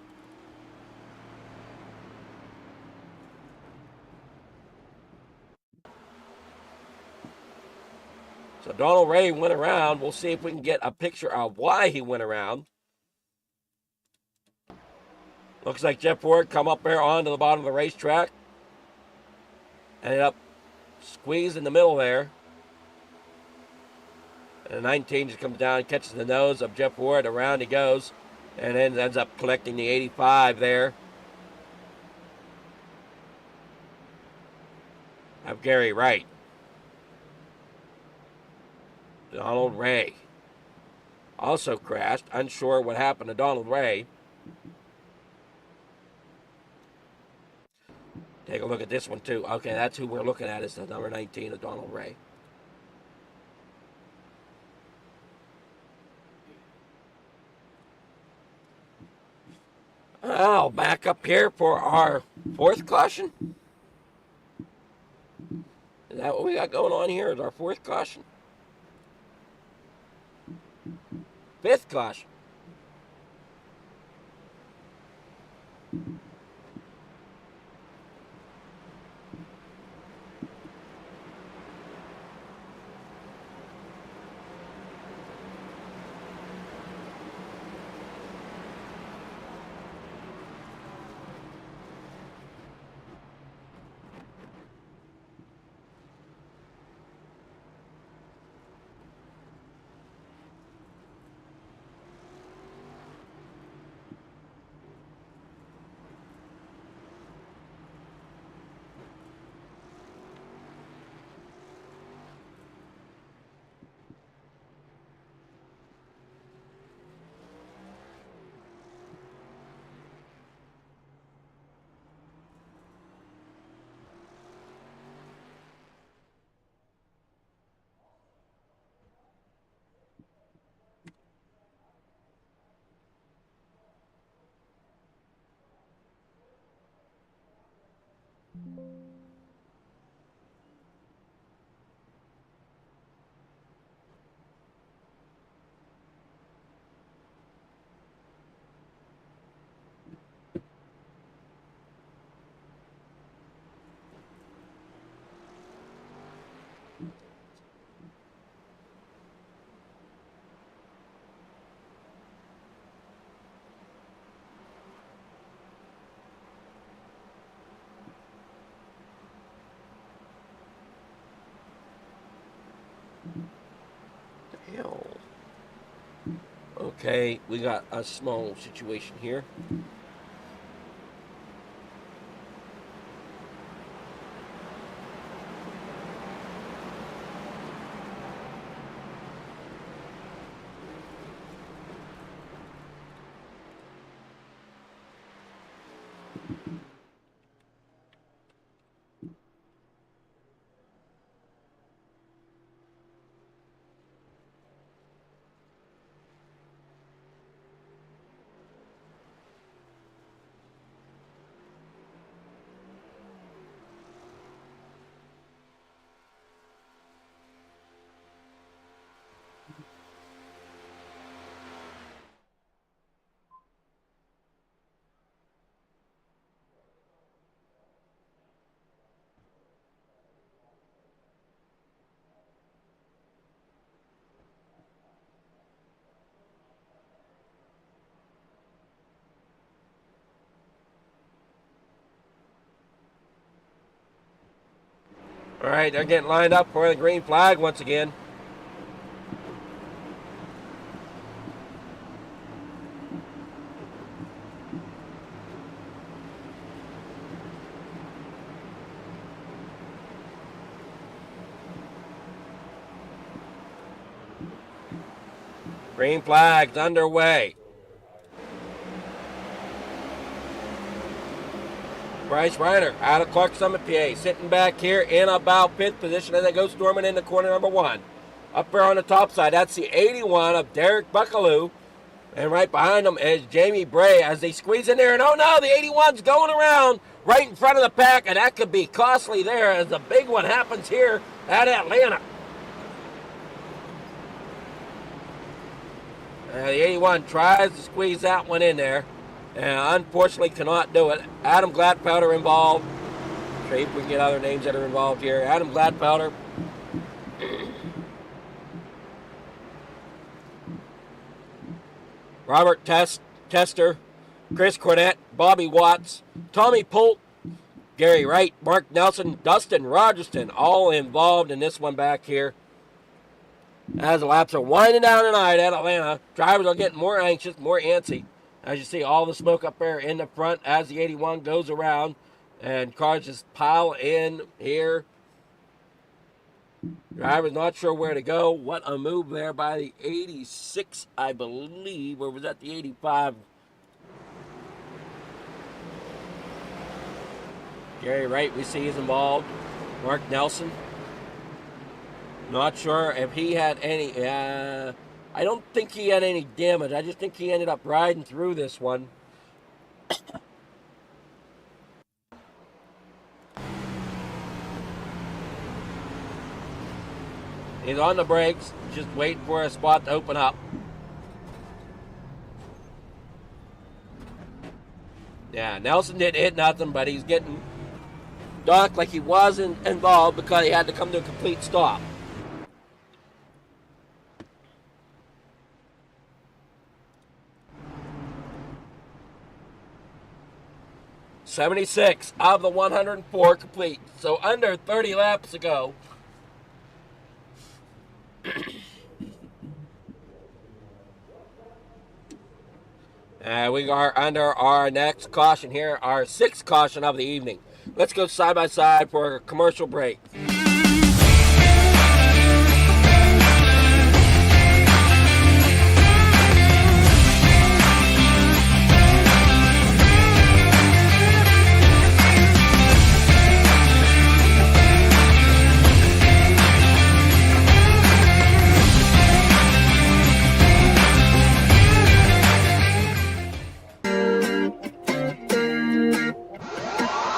So Donald Ray went around. We'll see if we can get a picture of why he went around. Looks like Jeff Ford come up there onto the bottom of the racetrack. Ended up squeezed in the middle there. And the 19 just comes down and catches the nose of Jeff Ward. Around he goes. And then ends up collecting the 85 there. Of Gary Wright. Donald Ray also crashed. Unsure what happened to Donald Ray. Take a look at this one too. Okay, that's who we're looking at, is the number 19 of Donald Ray. Oh, back up here for our 4th caution. Is that what we got going on here? Is our 4th caution? 5th caution. Hell. Okay, we got a small situation here. All right, they're getting lined up for the green flag once again. Green flag's underway. Bryce Reiner out of Clark Summit, PA, sitting back here in about 5th position as they go storming into corner number 1. Up there on the top side, that's the 81 of Derek Buckaloo. And right behind them is Jamie Bray as they squeeze in there. And oh no, the 81's going around right in front of the pack, and that could be costly there as the big one happens here at Atlanta. The 81 tries to squeeze that one in there, and unfortunately cannot do it. Adam Gladpowder involved. See if we can get other names that are involved here. Adam Gladpowder. Robert Tester, Chris Cornett, Bobby Watts, Tommy Polt, Gary Wright, Mark Nelson, Dustin Rogerston, all involved in this one back here. As the laps are winding down tonight at Atlanta, drivers are getting more anxious, more antsy. As you see all the smoke up there in the front as the 81 goes around, and cars just pile in here. Drivers not sure where to go. What a move there by the 86, I believe, or was that the 85? Gary Wright, we see, is involved. Mark Nelson. Not sure if he had any, I don't think he had any damage. I just think he ended up riding through this one. He's on the brakes, just waiting for a spot to open up. Yeah, Nelson didn't hit nothing, but he's getting docked like he wasn't involved because he had to come to a complete stop. .76 of the 104 complete, so under 30 laps to go. We are under our next caution here, our 6th caution of the evening. Let's go side by side for a commercial break.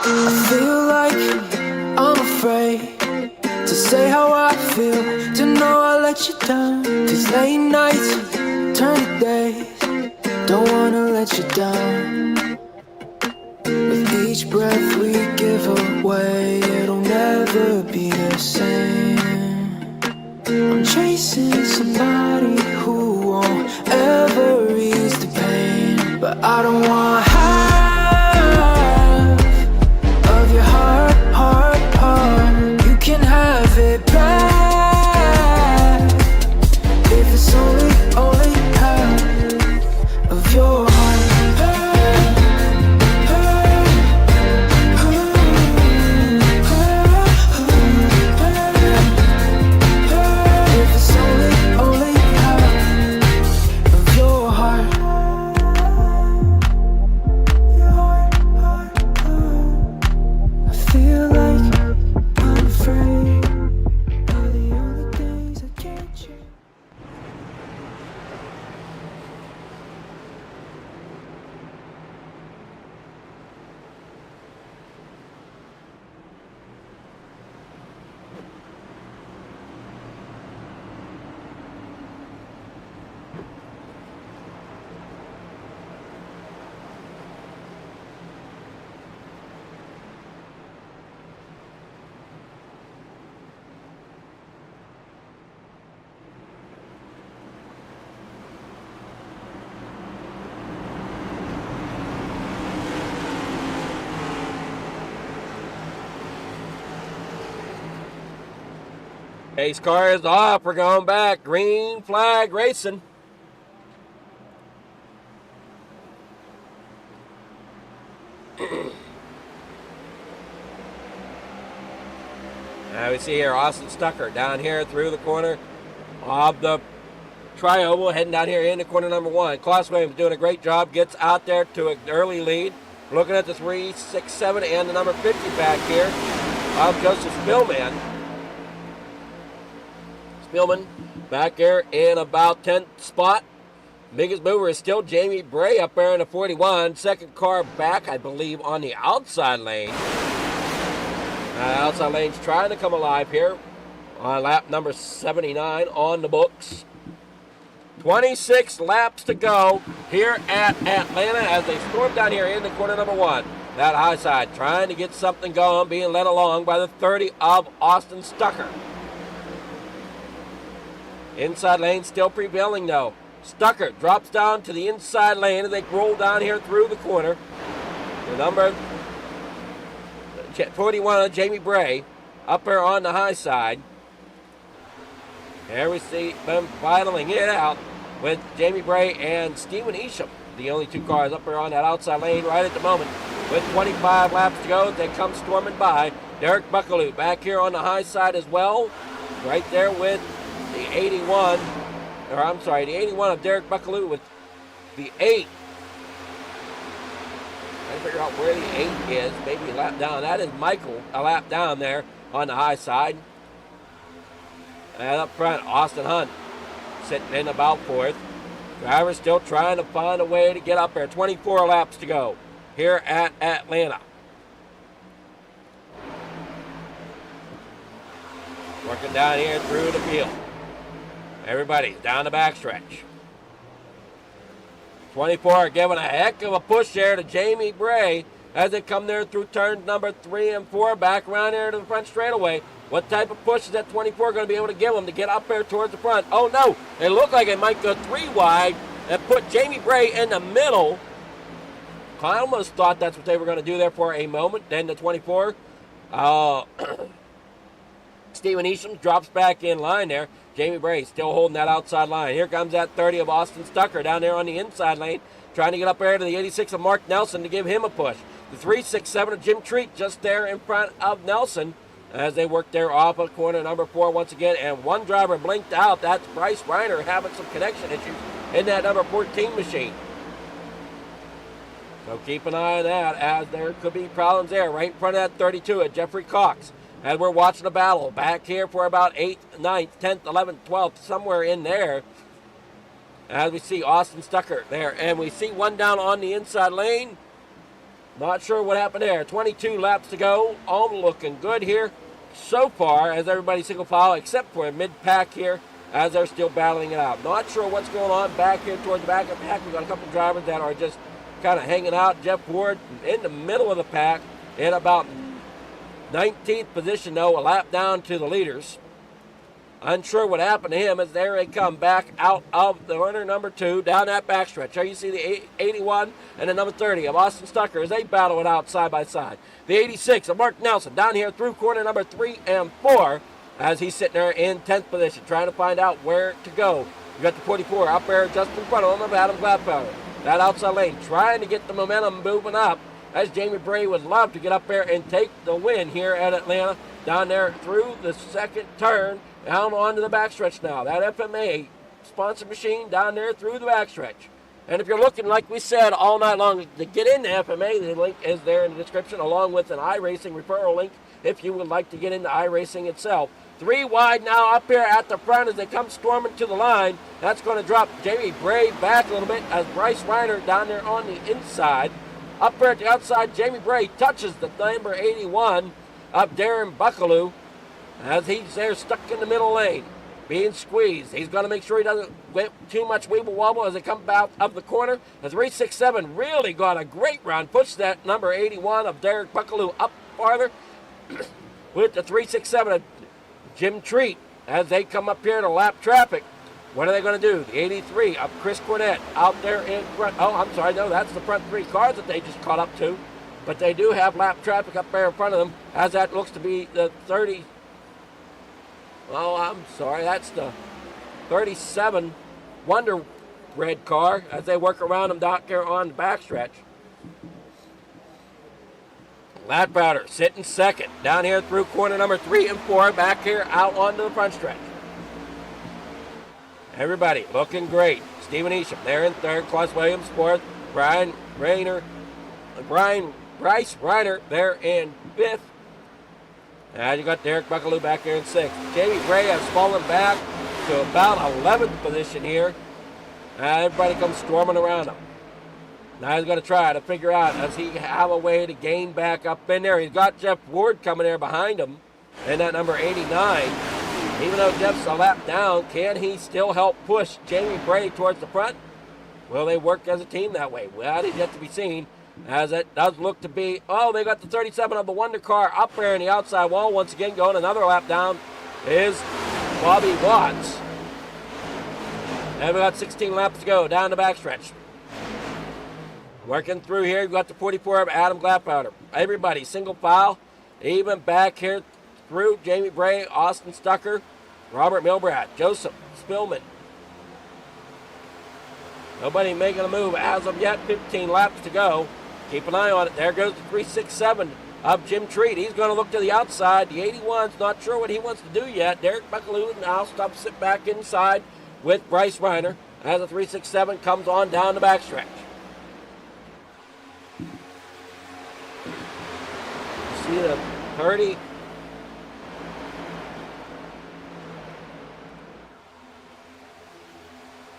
I feel like I'm afraid to say how I feel, to know I let you down. Cause late nights turn to days, don't wanna let you down. With each breath we give away, it'll never be the same. I'm chasing somebody who won't ever ease the pain, but I don't want half of your heart, heart, heart. You can have it back if it's only half of your heart. If it's only half of your heart. Pace car is off. We're going back. Green flag racing. Now we see here Austin Stucker down here through the corner of the tri-oval, heading down here into corner number 1. Klaus Williams doing a great job. Gets out there to an early lead. Looking at the 3, 6, 7, and the number 50 back here of Joseph Spillman. Spillman back there in about 10th spot. Biggest mover is still Jamie Bray up there in the 41. Second car back, I believe, on the outside lane. Outside lane's trying to come alive here on lap number 79 on the books. 26 laps to go here at Atlanta as they storm down here into corner number 1. That high side trying to get something going, being led along by the 30 of Austin Stucker. Inside lane still prevailing though. Stucker drops down to the inside lane as they roll down here through the corner. The number 41 of Jamie Bray up there on the high side. There we see them battling it out with Jamie Bray and Stephen Isham, the only 2 cars up there on that outside lane right at the moment. With 25 laps to go, they come storming by. Derek Buckaloo back here on the high side as well, right there with the 81, the 81 of Derek Buckaloo with the 8. Trying to figure out where the 8 is, maybe a lap down. That is Michael, a lap down there on the high side. And up front, Austin Hunt sitting in about 4th. Driver still trying to find a way to get up there. 24 laps to go here at Atlanta. Working down here through the field. Everybody's down the backstretch. 24 giving a heck of a push there to Jamie Bray as they come there through turns number 3 and 4 back around here to the front straightaway. What type of push is that 24 going to be able to give them to get up there towards the front? Oh no, it looked like it might go 3 wide and put Jamie Bray in the middle. I almost thought that's what they were going to do there for a moment. Then the 24, Stephen Isham drops back in line there. Jamie Bray still holding that outside line. Here comes that 30 of Austin Stucker down there on the inside lane, trying to get up there to the 86 of Mark Nelson to give him a push. The 3, 6, 7 of Jim Treat just there in front of Nelson as they work there off of corner number 4 once again. And one driver blinked out. That's Bryce Reiner having some connection issues in that number 14 machine. So keep an eye on that as there could be problems there right in front of that 32 at Jeffrey Cox. As we're watching a battle back here for about 8th, 9th, 10th, 11th, 12th, somewhere in there. As we see Austin Stucker there. And we see one down on the inside lane. Not sure what happened there. 22 laps to go. All looking good here so far as everybody's single file except for a mid-pack here as they're still battling it out. Not sure what's going on back here towards the back of the pack. We've got a couple drivers that are just kind of hanging out. Jeff Ward in the middle of the pack in about 19th position, though, a lap down to the leaders. Unsure what happened to him as there they come back out of the runner number 2 down that backstretch. There you see the 81 and the number 30 of Austin Stucker as they battle it out side by side. The 86 of Mark Nelson down here through corner number 3 and 4 as he's sitting there in 10th position trying to find out where to go. You got the 44 up there just in front of him of Adam Gladfelder. That outside lane trying to get the momentum moving up as Jamie Bray would love to get up there and take the win here at Atlanta. Down there through the second turn, down onto the backstretch now. That FMA sponsored machine down there through the backstretch. And if you're looking, like we said, all night long to get into FMA, the link is there in the description, along with an iRacing referral link if you would like to get into iRacing itself. 3 wide now up here at the front as they come storming to the line. That's going to drop Jamie Bray back a little bit as Bryce Reiner down there on the inside. Up there at the outside, Jamie Bray touches the number 81 of Darren Buckaloo as he's there stuck in the middle lane, being squeezed. He's going to make sure he doesn't get too much weeble wobble as they come out of the corner. The 367 really got a great run, pushed that number 81 of Derek Buckaloo up farther with the 367 of Jim Treat as they come up here to lap traffic. What are they going to do? The 83 of Chris Cornett out there in front. Oh, I'm sorry. No, that's the front 3 cars that they just caught up to. But they do have lap traffic up there in front of them as that looks to be the 30. Oh, I'm sorry. That's the 37 Wonder Red car as they work around them down there on the backstretch. Gladpowder sitting second down here through corner number 3 and 4, back here out onto the front stretch. Everybody looking great. Stephen Isham there in third, Klaus Williams fourth, Bryce Reiner there in fifth. And you got Derek Buckaloo back there in sixth. Jamie Bray has fallen back to about 11th position here. Everybody comes storming around him. Now he's going to try to figure out, does he have a way to gain back up in there? He's got Jeff Ward coming there behind him in that number 89. Even though Jeff's a lap down, can he still help push Jamie Bray towards the front? Will they work as a team that way? Well, that is yet to be seen, as it does look to be. Oh, they got the 37 of the Wonder car up there in the outside wall. Once again, going another lap down is Bobby Watts. And we got 16 laps to go down the backstretch. Working through here, you've got the 44 of Adam Gladpowder. Everybody, single file, even back here through Jamie Bray, Austin Stucker, Robert Milbrad, Joseph Spillman. Nobody making a move as of yet. 15 laps to go. Keep an eye on it. There goes the 367 of Jim Treat. He's going to look to the outside. The 81's not sure what he wants to do yet. Derek Buckaloo now stops it back inside with Bryce Reiner as the 367 comes on down the backstretch. See the 30.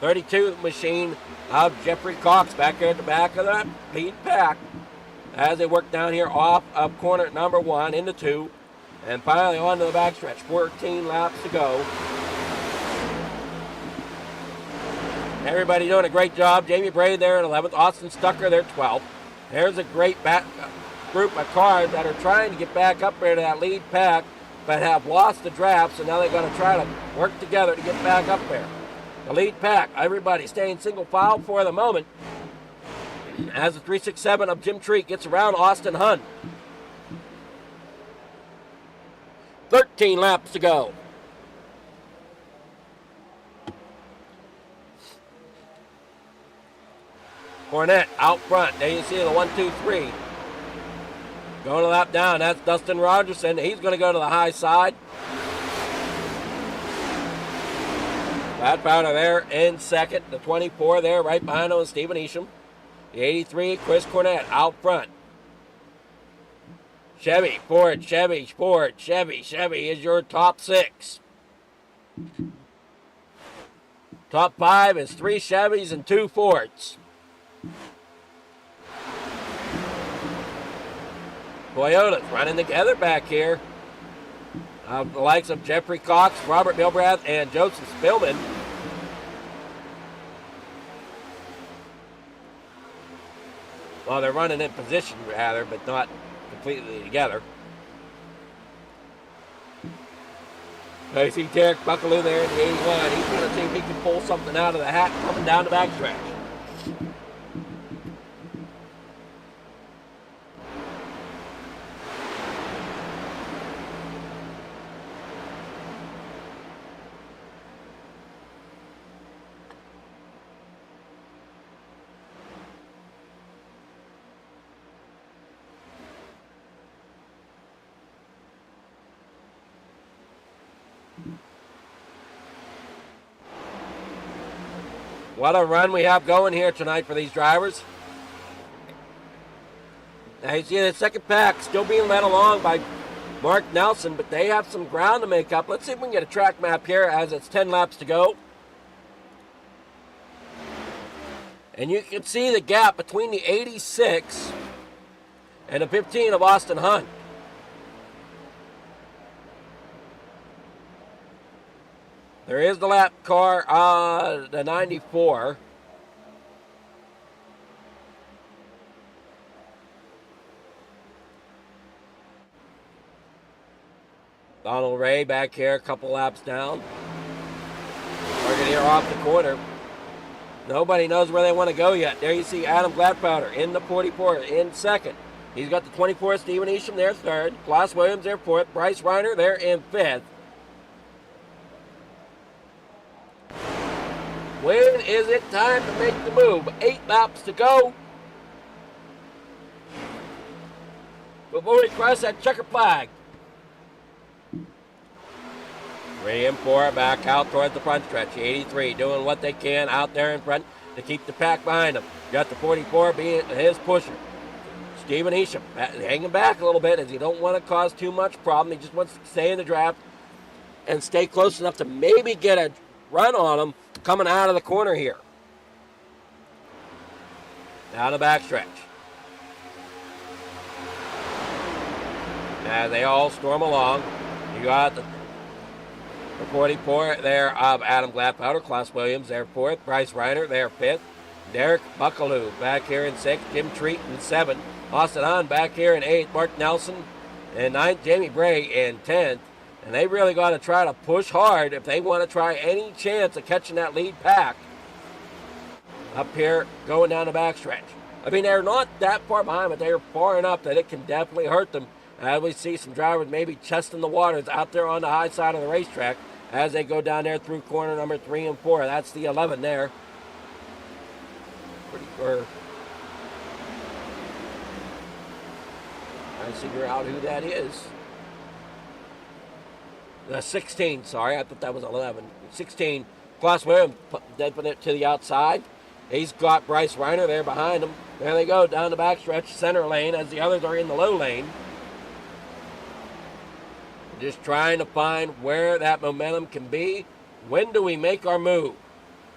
.32 machine of Jeffrey Cox back there at the back of the lead pack as they work down here off of corner number 1 into 2 and finally onto the backstretch. 14 laps to go. Everybody doing a great job. Jamie Bray there in 11th. Austin Stucker there 12th. There's a great group of cars that are trying to get back up there to that lead pack but have lost the draft, so now they're going to try to work together to get back up there. The lead pack, everybody staying single file for the moment as the 367 of Jim Treat gets around Austin Hunt. 13 laps to go. Cornette out front. There you see the 1, 2, 3. Going a lap down. That's Dustin Rogerson. He's going to go to the high side. Gladpowder there in second. The 24 there right behind him is Stephen Isham. The 83, Chris Cornette out front. Chevy, Ford, Chevy, Ford, Chevy. Chevy is your top 6. Top 5 is 3 Chevys and 2 Fords. Toyotas running together back here. The likes of Jeffrey Cox, Robert Milbrath, and Joseph Spillman. Well, they're running in position, rather, but not completely together. I see Derek Buckaloo there in the 81. He's going to see if he can pull something out of the hat coming down the backstretch. What a run we have going here tonight for these drivers. Now you see the second pack still being led along by Mark Nelson, but they have some ground to make up. Let's see if we can get a track map here as it's 10 laps to go. And you can see the gap between the 86 and the 15 of Austin Hunt. There is the lap car, the 94. Donald Ray back here, a couple laps down. Working here off the corner. Nobody knows where they want to go yet. There you see Adam Gladpowder in the 44 in second. He's got the 24, Stephen Isham there third. Klaus Williams there fourth. Bryce Reiner there in fifth. When is it time to make the move? 8 laps to go before we cross that checker flag. 3 and 4 back out towards the front stretch. 83 doing what they can out there in front to keep the pack behind them. Got the 44 being his pusher. Stephen Isham hanging back a little bit as he don't want to cause too much problem. He just wants to stay in the draft and stay close enough to maybe get a run on him coming out of the corner here. Down the backstretch. As they all storm along, you got the 44 there of Adam Gladpowder, Klaus Williams there 4th, Bryce Reiner there 5th, Derek Buckaloo back here in 6th, Jim Treat in 7th, Austin Hahn back here in 8th, Mark Nelson in 9th, Jamie Bray in 10th. And they really got to try to push hard if they want to try any chance of catching that lead pack up here going down the backstretch. I mean, they're not that far behind, but they're far enough that it can definitely hurt them. As we see some drivers maybe chesting the waters out there on the high side of the racetrack as they go down there through corner number 3 and 4. That's the 11 there. Pretty sure. Trying to figure out who that is. 16, sorry, I thought that was 11. 16, Klaus Williams dipping it to the outside. He's got Bryce Reiner there behind him. There they go, down the backstretch, center lane, as the others are in the low lane. Just trying to find where that momentum can be. When do we make our move?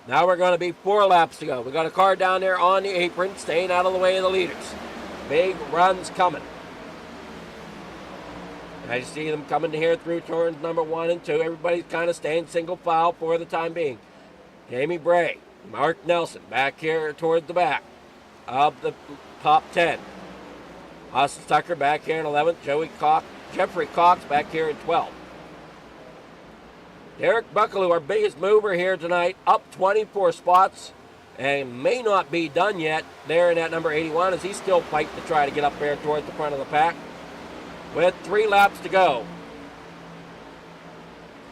Now we're going to be 4 laps to go. We got a car down there on the apron, staying out of the way of the leaders. Big runs coming. I see them coming here through turns number 1 and 2. Everybody's kind of staying single file for the time being. Jamie Bray, Mark Nelson back here towards the back of the top 10. Austin Tucker back here in 11th. Jeffrey Cox back here in 12th. Derek Buckaloo, our biggest mover here tonight, up 24 spots and may not be done yet there in that number 81 as he's still fighting to try to get up there towards the front of the pack. With 3 laps to go.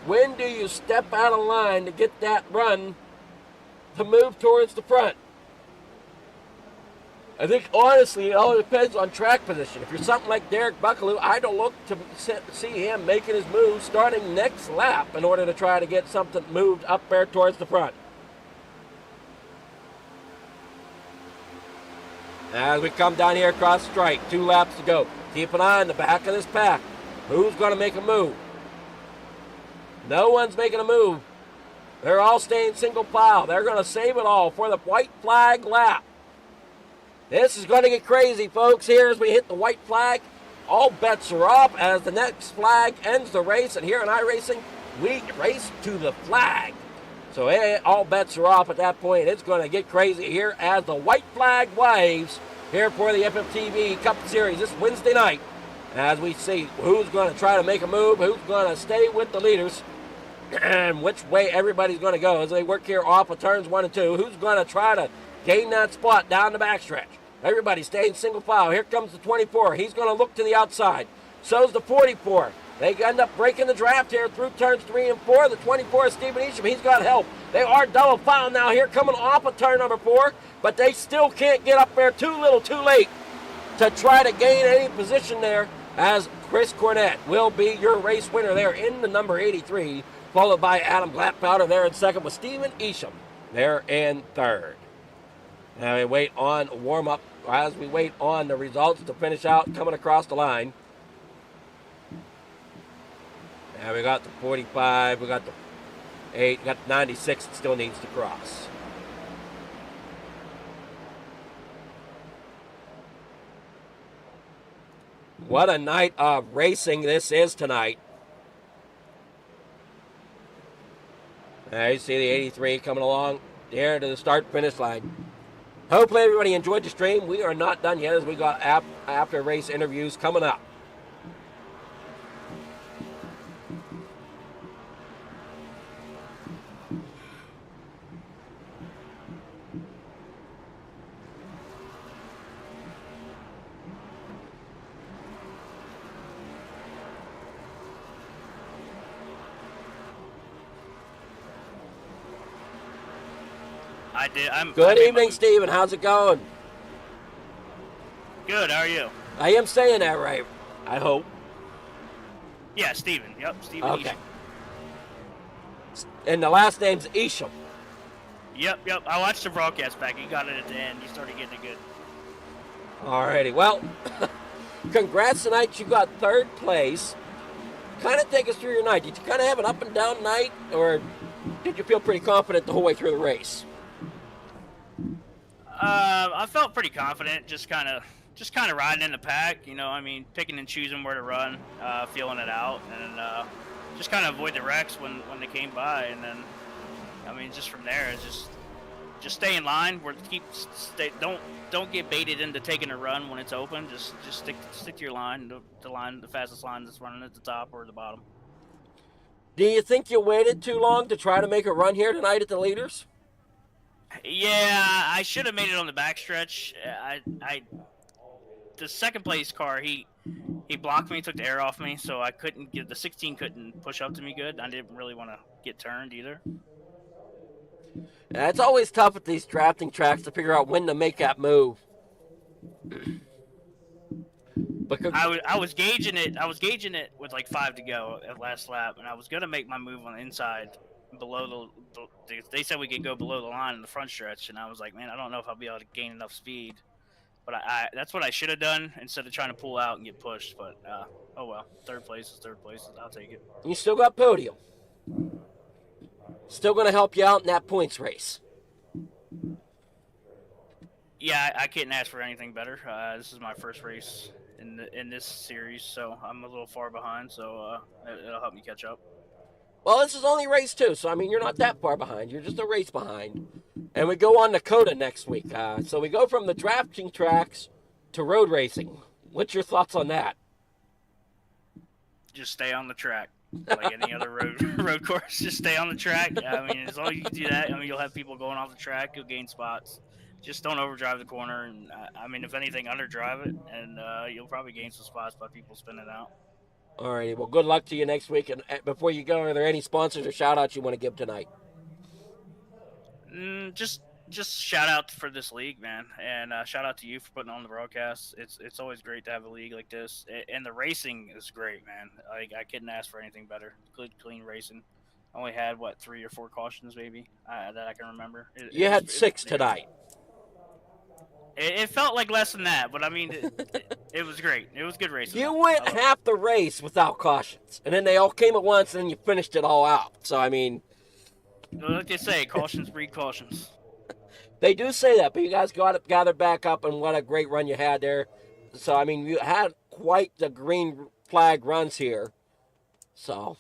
When do you step out of line to get that run to move towards the front? I think, honestly, it all depends on track position. If you're something like Derek Buckaloo, I'd look to see him making his move starting next lap in order to try to get something moved up there towards the front. As we come down here across the strike, 2 laps to go. Keep an eye on the back of this pack. Who's going to make a move? No one's making a move. They're all staying single file. They're going to save it all for the white flag lap. This is going to get crazy, folks. Here as we hit the white flag, all bets are off as the next flag ends the race. And here in iRacing, we race to the flag. So all bets are off at that point. It's going to get crazy here as the white flag waves here for the FFTv Cup Series this Wednesday night. As we see who's going to try to make a move, who's going to stay with the leaders, and which way everybody's going to go as they work here off of turns 1 and 2. Who's going to try to gain that spot down the backstretch? Everybody staying single file. Here comes the 24. He's going to look to the outside. So's the 44. They end up breaking the draft here through turns 3 and 4. The 24 is Stephen Isham. He's got help. They are double file now here coming off of turn number 4, but they still can't get up there too little too late to try to gain any position there as Chris Cornett will be your race winner there in the number 83, followed by Adam Gladpowder there in second with Stephen Isham there in third. Now we wait on warm-up as we wait on the results to finish out coming across the line. Now we got the 45, we got the 8, we got the 96 that still needs to cross. What a night of racing this is tonight. Now you see the 83 coming along here to the start-finish line. Hopefully everybody enjoyed the stream. We are not done yet as we got after race interviews coming up. I did. Good evening, Steven. How's it going? Good. How are you? I am saying that right, I hope. Yeah, Steven. Yep, Steven. Okay. Isham. And the last name's Isham. Yep. I watched the broadcast back. You got it at the end. You started getting it good. Alrighty. Well, congrats tonight. You got third place. Kind of take us through your night. Did you kind of have an up and down night, or did you feel pretty confident the whole way through the race? I felt pretty confident. Just kind of riding in the pack. You know, I mean, picking and choosing where to run, feeling it out, and just kind of avoid the wrecks when they came by. And then, I mean, just from there, it's just stay in line. Don't get baited into taking a run when it's open. Just stick to your line. The fastest line that's running at the top or the bottom. Do you think you waited too long to try to make a run here tonight at the leaders? Yeah, I should have made it on the backstretch. The second place car, he blocked me, took the air off me, so I couldn't get the 16 couldn't push up to me good. I didn't really want to get turned either. Yeah, it's always tough at these drafting tracks to figure out when to make that move. I was gauging it. I was gauging it with like 5 to go at last lap, and I was gonna make my move on the inside below they said we could go below the line in the front stretch, and I was like, man, I don't know if I'll be able to gain enough speed. But that's what I should have done instead of trying to pull out and get pushed. But oh well, third place is third place. I'll take it. You still got podium. Still going to help you out in that points race. Yeah, I couldn't ask for anything better. This is my first race in this series, so I'm a little far behind. So it'll help me catch up. Well, this is only race 2, so I mean you're not that far behind. You're just a race behind. And we go on to COTA next week. So we go from the drafting tracks to road racing. What's your thoughts on that? Just stay on the track, like any other road course. Just stay on the track. I mean, as long as you do that, I mean, you'll have people going off the track. You'll gain spots. Just don't overdrive the corner, and I mean, if anything, underdrive it, and you'll probably gain some spots by people spinning out. All righty. Well, good luck to you next week. And before you go, are there any sponsors or shout-outs you want to give tonight? Just shout out for this league, man, and shout out to you for putting on the broadcast. It's always great to have a league like this, and the racing is great, man. Like I couldn't ask for anything better. Good, clean racing. Only had 3 or 4 cautions maybe that I can remember. You had 6 tonight. It felt like less than that, but I mean, it was great. It was good racing. You went half the race without cautions, and then they all came at once, and then you finished it all out. So, I mean... Like they say, cautions breed cautions. They do say that, but you guys gathered back up, and what a great run you had there. So, I mean, you had quite the green flag runs here. So,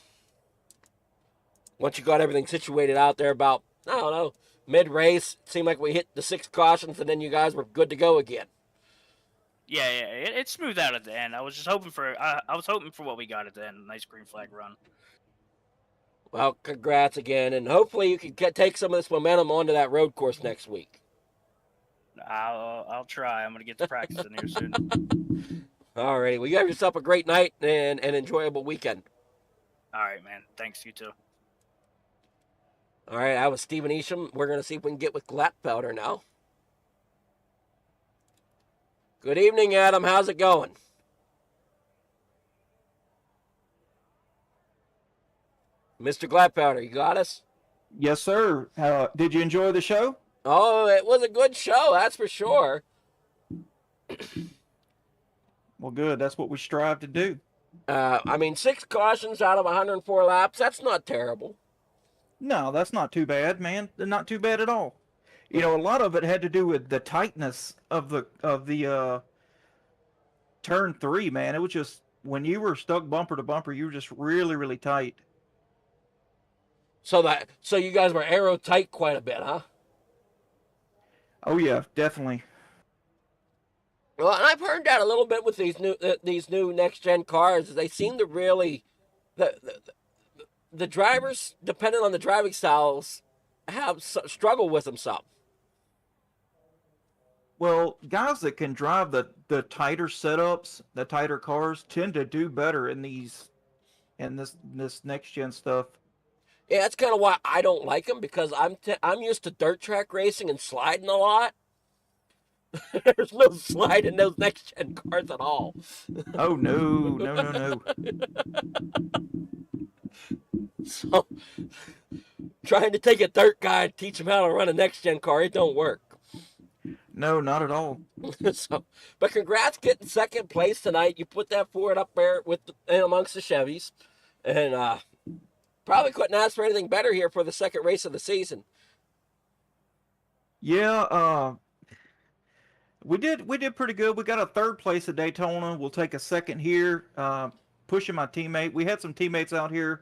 once you got everything situated out there about, I don't know, mid-race, it seemed like we hit the 6 cautions, and then you guys were good to go again. Yeah, it smoothed out at the end. I was just hoping for, I was hoping for what we got at the end. A nice green flag run. Well, congrats again, and hopefully you can take some of this momentum onto that road course next week. I'll try. I'm going to get to practice in here soon. All righty. Well, you have yourself a great night and an enjoyable weekend. All right, man. Thanks, you too. All right, I was Stephen Isham. We're going to see if we can get with Glatfelder now. Good evening, Adam. How's it going? Mr. Glatfelder, you got us? Yes, sir. Did you enjoy the show? Oh, it was a good show, that's for sure. Well, good. That's what we strive to do. I mean, 6 cautions out of 104 laps, that's not terrible. No, that's not too bad, man. Not too bad at all. You know, a lot of it had to do with the tightness of the turn 3, man. It was just, when you were stuck bumper to bumper, you were just really, really tight. So you guys were aero tight quite a bit, huh? Oh yeah, definitely. Well, and I've heard that a little bit with these new next gen cars. They seem to really the drivers, depending on the driving styles, struggle with them some. Well, guys that can drive the tighter setups, the tighter cars, tend to do better in this next gen stuff. Yeah, that's kind of why I don't like them, because I'm used to dirt track racing and sliding a lot. There's no slide in those next gen cars at all. Oh no, no, no, no. So trying to take a dirt guy and teach him how to run a next gen car, it don't work. No, not at all. So, but congrats getting second place tonight. You put that Ford up there with amongst the Chevys, and probably couldn't ask for anything better here for the second race of the season. Yeah, we did pretty good. We got a third place at Daytona. We'll take a second here. Pushing my teammate. We had some teammates out here,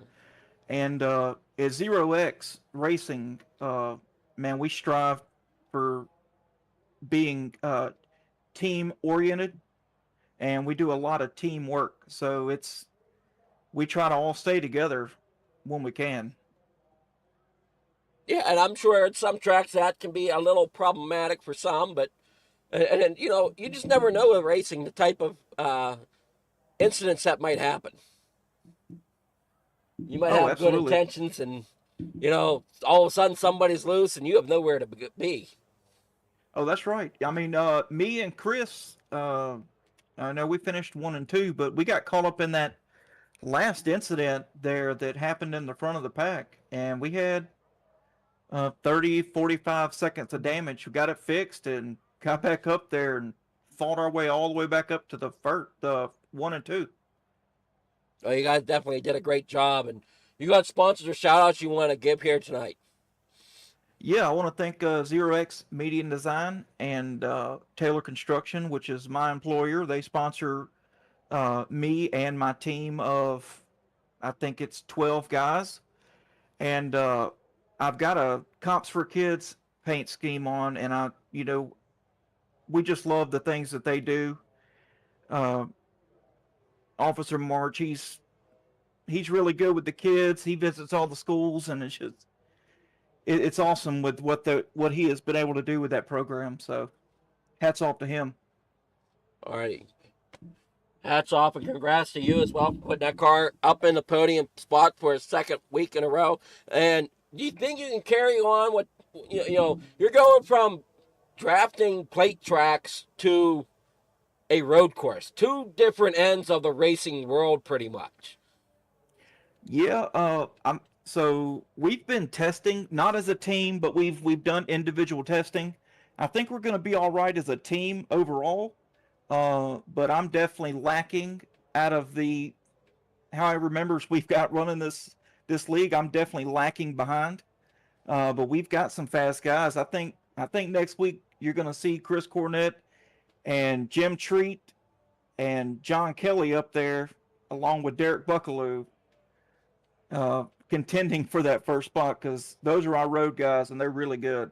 and at Zero X Racing, man, we strive for being team oriented, and we do a lot of teamwork. So we try to all stay together when we can. Yeah, and I'm sure at some tracks that can be a little problematic for some, but and you know, you just never know with racing the type of incidents that might happen. You might Oh, have good absolutely. intentions, and you know, all of a sudden somebody's loose, and you have nowhere to be. Oh, that's right. I mean, me and Chris, I know we finished 1 and 2, but we got caught up in that last incident there that happened in the front of the pack, and we had 30, 45 seconds of damage. We got it fixed and got back up there and fought our way all the way back up to the 1 and 2. Oh, you guys definitely did a great job, and you got sponsors or shout outs you want to give here tonight. Yeah, I want to thank Zero X Media and Design and Taylor Construction, which is my employer. They sponsor me and my team of, I think it's 12 guys. And I've got a Comps for Kids paint scheme on, and we just love the things that they do. Uh, Officer March, he's really good with the kids. He visits all the schools, and it's awesome with what he has been able to do with that program. So, hats off to him. All righty. Hats off and congrats to you as well for putting that car up in the podium spot for a second week in a row. And do you think you can carry on what, you know, you're going from drafting plate tracks to a road course, two different ends of the racing world pretty much. Yeah, so we've been testing, not as a team, but we've done individual testing. I think we're going to be all right as a team overall. But I'm definitely lacking out of how I remembers we've got running this league. I'm definitely lacking behind. But we've got some fast guys. I think next week you're going to see Chris Cornett and Jim Treat and John Kelly up there, along with Derek Buckaloo, contending for that first spot, because those are our road guys and they're really good.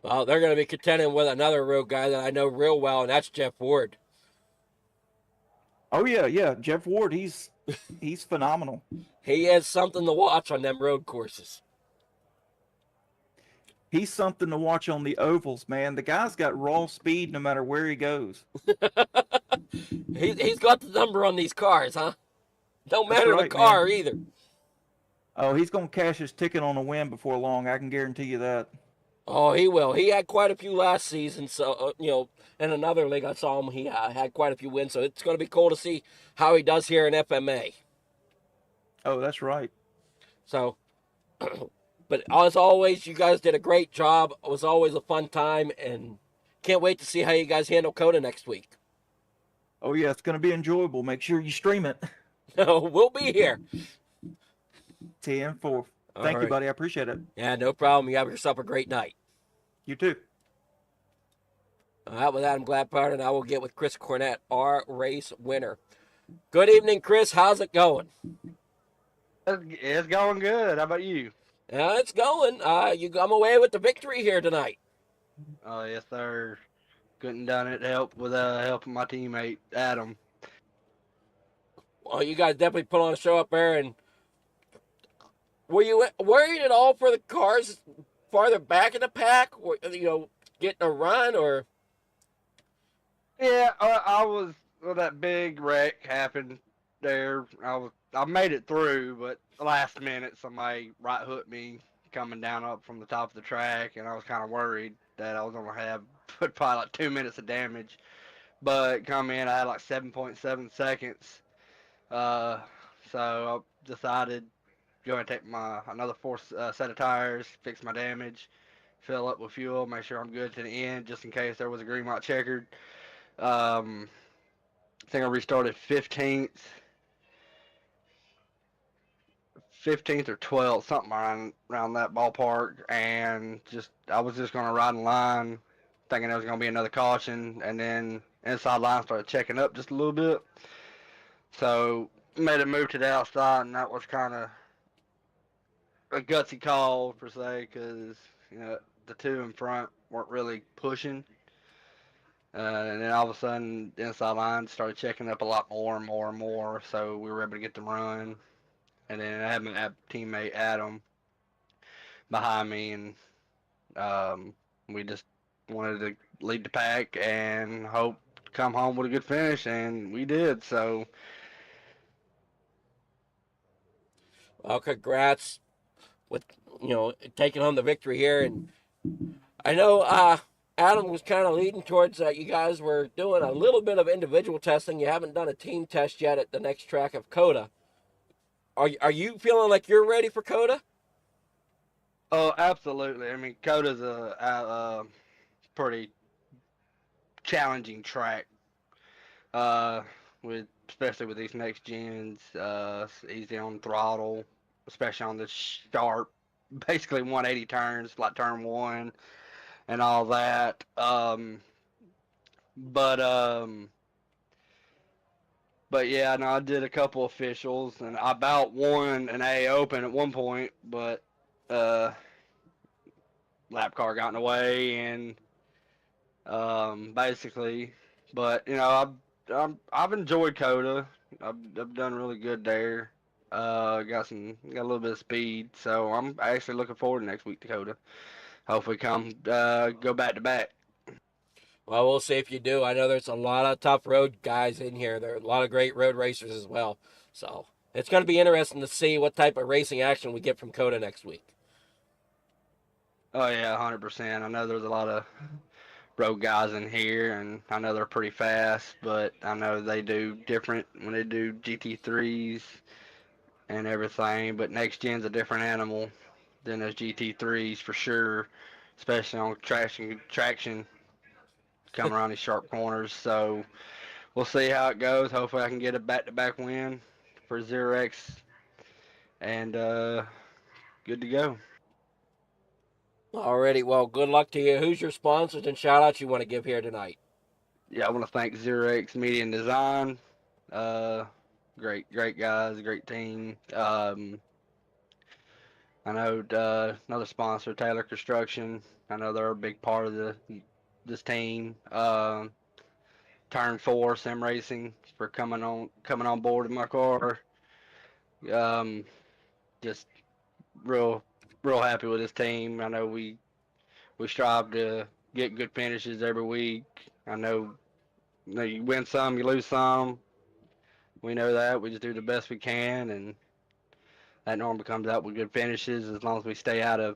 Well, they're going to be contending with another road guy that I know real well, and that's Jeff Ward. Oh yeah, Jeff Ward, he's phenomenal. He has something to watch on them road courses. He's something to watch on the ovals, man. The guy's got raw speed no matter where he goes. He's got the number on these cars, huh? Don't That's matter right, the car man. either. Oh, he's gonna cash his ticket on a win before long. I can guarantee you that. Oh, he will. He had quite a few last season, so in another league I saw him. He had quite a few wins, so it's going to be cool to see how he does here in FMA. Oh, that's right. So, but as always, you guys did a great job. It was always a fun time, and can't wait to see how you guys handle Coda next week. Oh yeah, it's gonna be enjoyable. Make sure you stream it. We'll be here. 10-4. All Thank you, right. buddy. I appreciate it. Yeah, no problem. You have yourself a great night. You too. All right, with that, I'm glad part, and I will get with Chris Cornett, our race winner. Good evening, Chris. How's it going? It's going good. How about you? Yeah, it's going. You come away with the victory here tonight. Oh, yes, sir. Couldn't done it without helping my teammate, Adam. Well, you guys definitely put on a show up there, and were you worried at all for the cars farther back in the pack, or, getting a run, or? Yeah, I was, well, that big wreck happened there. I was I made it through, but last minute somebody right hooked me coming down up from the top of the track, and I was kind of worried that I was gonna have put probably like 2 minutes of damage. But come in, I had like 7.7 seconds. Uh, so I decided go and take my another four set of tires, fix my damage, fill up with fuel, make sure I'm good to the end, just in case there was a green light checkered. I think I restarted 15th or 12th, something around that ballpark, and I was just gonna ride in line, thinking there was gonna be another caution, and then inside line started checking up just a little bit. So made a move to the outside, and that was kind of a gutsy call per se, because the two in front weren't really pushing. And then all of a sudden, the inside line started checking up a lot more and more and more, so we were able to get the run. And then I had my teammate Adam behind me, and we just wanted to lead the pack and hope to come home with a good finish, and we did. So, Well, congrats with taking home the victory here. And I know Adam was kind of leading towards you guys were doing a little bit of individual testing. You haven't done a team test yet at the next track of COTA. Are you feeling like you're ready for COTA? oh, absolutely. I mean, Coda's a pretty challenging track. With especially with these next gens, easy on throttle, especially on the sharp, basically 180 turns like turn one and all that. But but yeah, no, I did a couple officials, and I about won an A Open at one point, but uh, lap car got in the way, and basically, but I've enjoyed Coda. I've done really good there. Got a little bit of speed, so I'm actually looking forward to next week to Coda. Hopefully, go back to back. Well, we'll see if you do. I know there's a lot of tough road guys in here. There are a lot of great road racers as well. So it's going to be interesting to see what type of racing action we get from COTA next week. Oh yeah, 100%. I know there's a lot of road guys in here, and I know they're pretty fast, but I know they do different when they do GT3s and everything. But next gen's a different animal than those GT3s for sure, especially on traction coming around these sharp corners. So we'll see how it goes. Hopefully I can get a back-to-back win for Sereis, and good to go. Alrighty, well, good luck to you. Who's your sponsors and shout-outs you want to give here tonight? Yeah, I want to thank Sereis Media and Design. Great guys, great team. I know another sponsor, Taylor Construction. I know they're a big part of this team. Turn 4 Sim Racing for coming on board in my car. Just real happy with this team. I know we strive to get good finishes every week. I know, you win some, you lose some. We know that. We just do the best we can, and that normally comes out with good finishes as long as we stay out of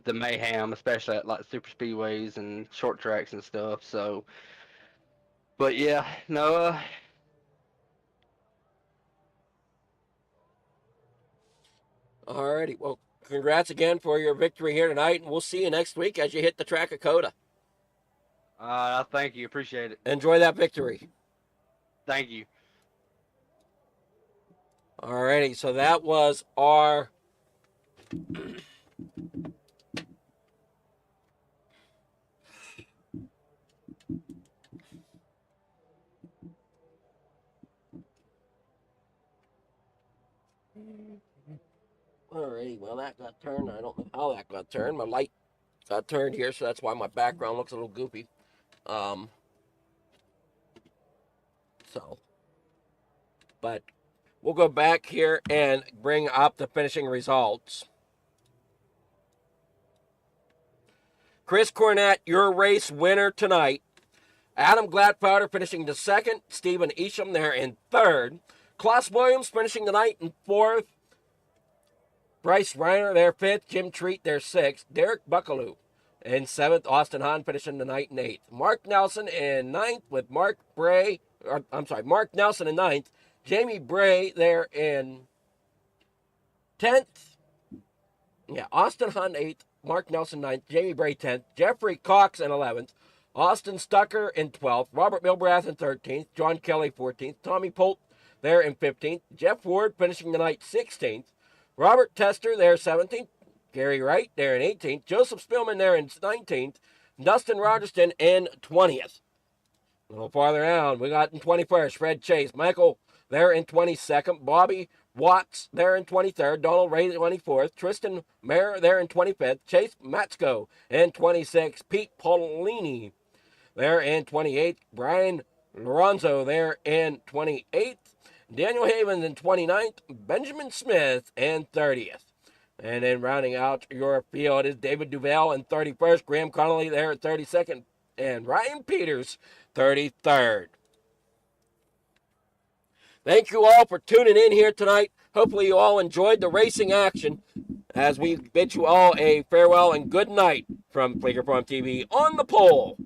the mayhem, especially at like super speedways and short tracks and stuff. So, but yeah, no. Alrighty, well, congrats again for your victory here tonight, and we'll see you next week as you hit the track of COTA. Thank you. Appreciate it. Enjoy that victory. Thank you. Alrighty, so that was our Alrighty, well, that got turned. I don't know how that got turned. My light got turned here, so that's why my background looks a little goofy. But we'll go back here and bring up the finishing results. Chris Cornett, your race winner tonight. Adam Gladpowder finishing to second. Stephen Isham there in third. Klaus Williams finishing the night in 4th. Bryce Reiner there 5th. Jim Treat there 6th. Derek Buckaloo in 7th. Austin Hahn finishing the night in 8th. Mark Nelson in 9th with Mark Nelson in 9th. Jamie Bray there in 10th. Yeah, Austin Hahn 8th. Mark Nelson 9th. Jamie Bray 10th. Jeffrey Cox in 11th. Austin Stucker in 12th. Robert Milbrath in 13th. John Kelly 14th. Tommy Polt there in 15th. Jeff Ward finishing the night 16th. Robert Tester there 17th. Gary Wright there in 18th. Joseph Spillman there in 19th. Dustin Rogerston in 20th. A little farther down, we got in 21st, Fred Chase. Michael there in 22nd. Bobby Watts there in 23rd. Donald Ray 24th. Tristan Mayer there in 25th. Chase Matsko in 26th. Pete Paulini there in 28th. Brian Lorenzo there in 28th. Daniel Havens in 29th. Benjamin Smith in 30th. And then rounding out your field is David Duval in 31st. Graham Connolly there at 32nd. And Ryan Peters, 33rd. Thank you all for tuning in here tonight. Hopefully you all enjoyed the racing action as we bid you all a farewell and good night from Plaker Farm TV on the pole.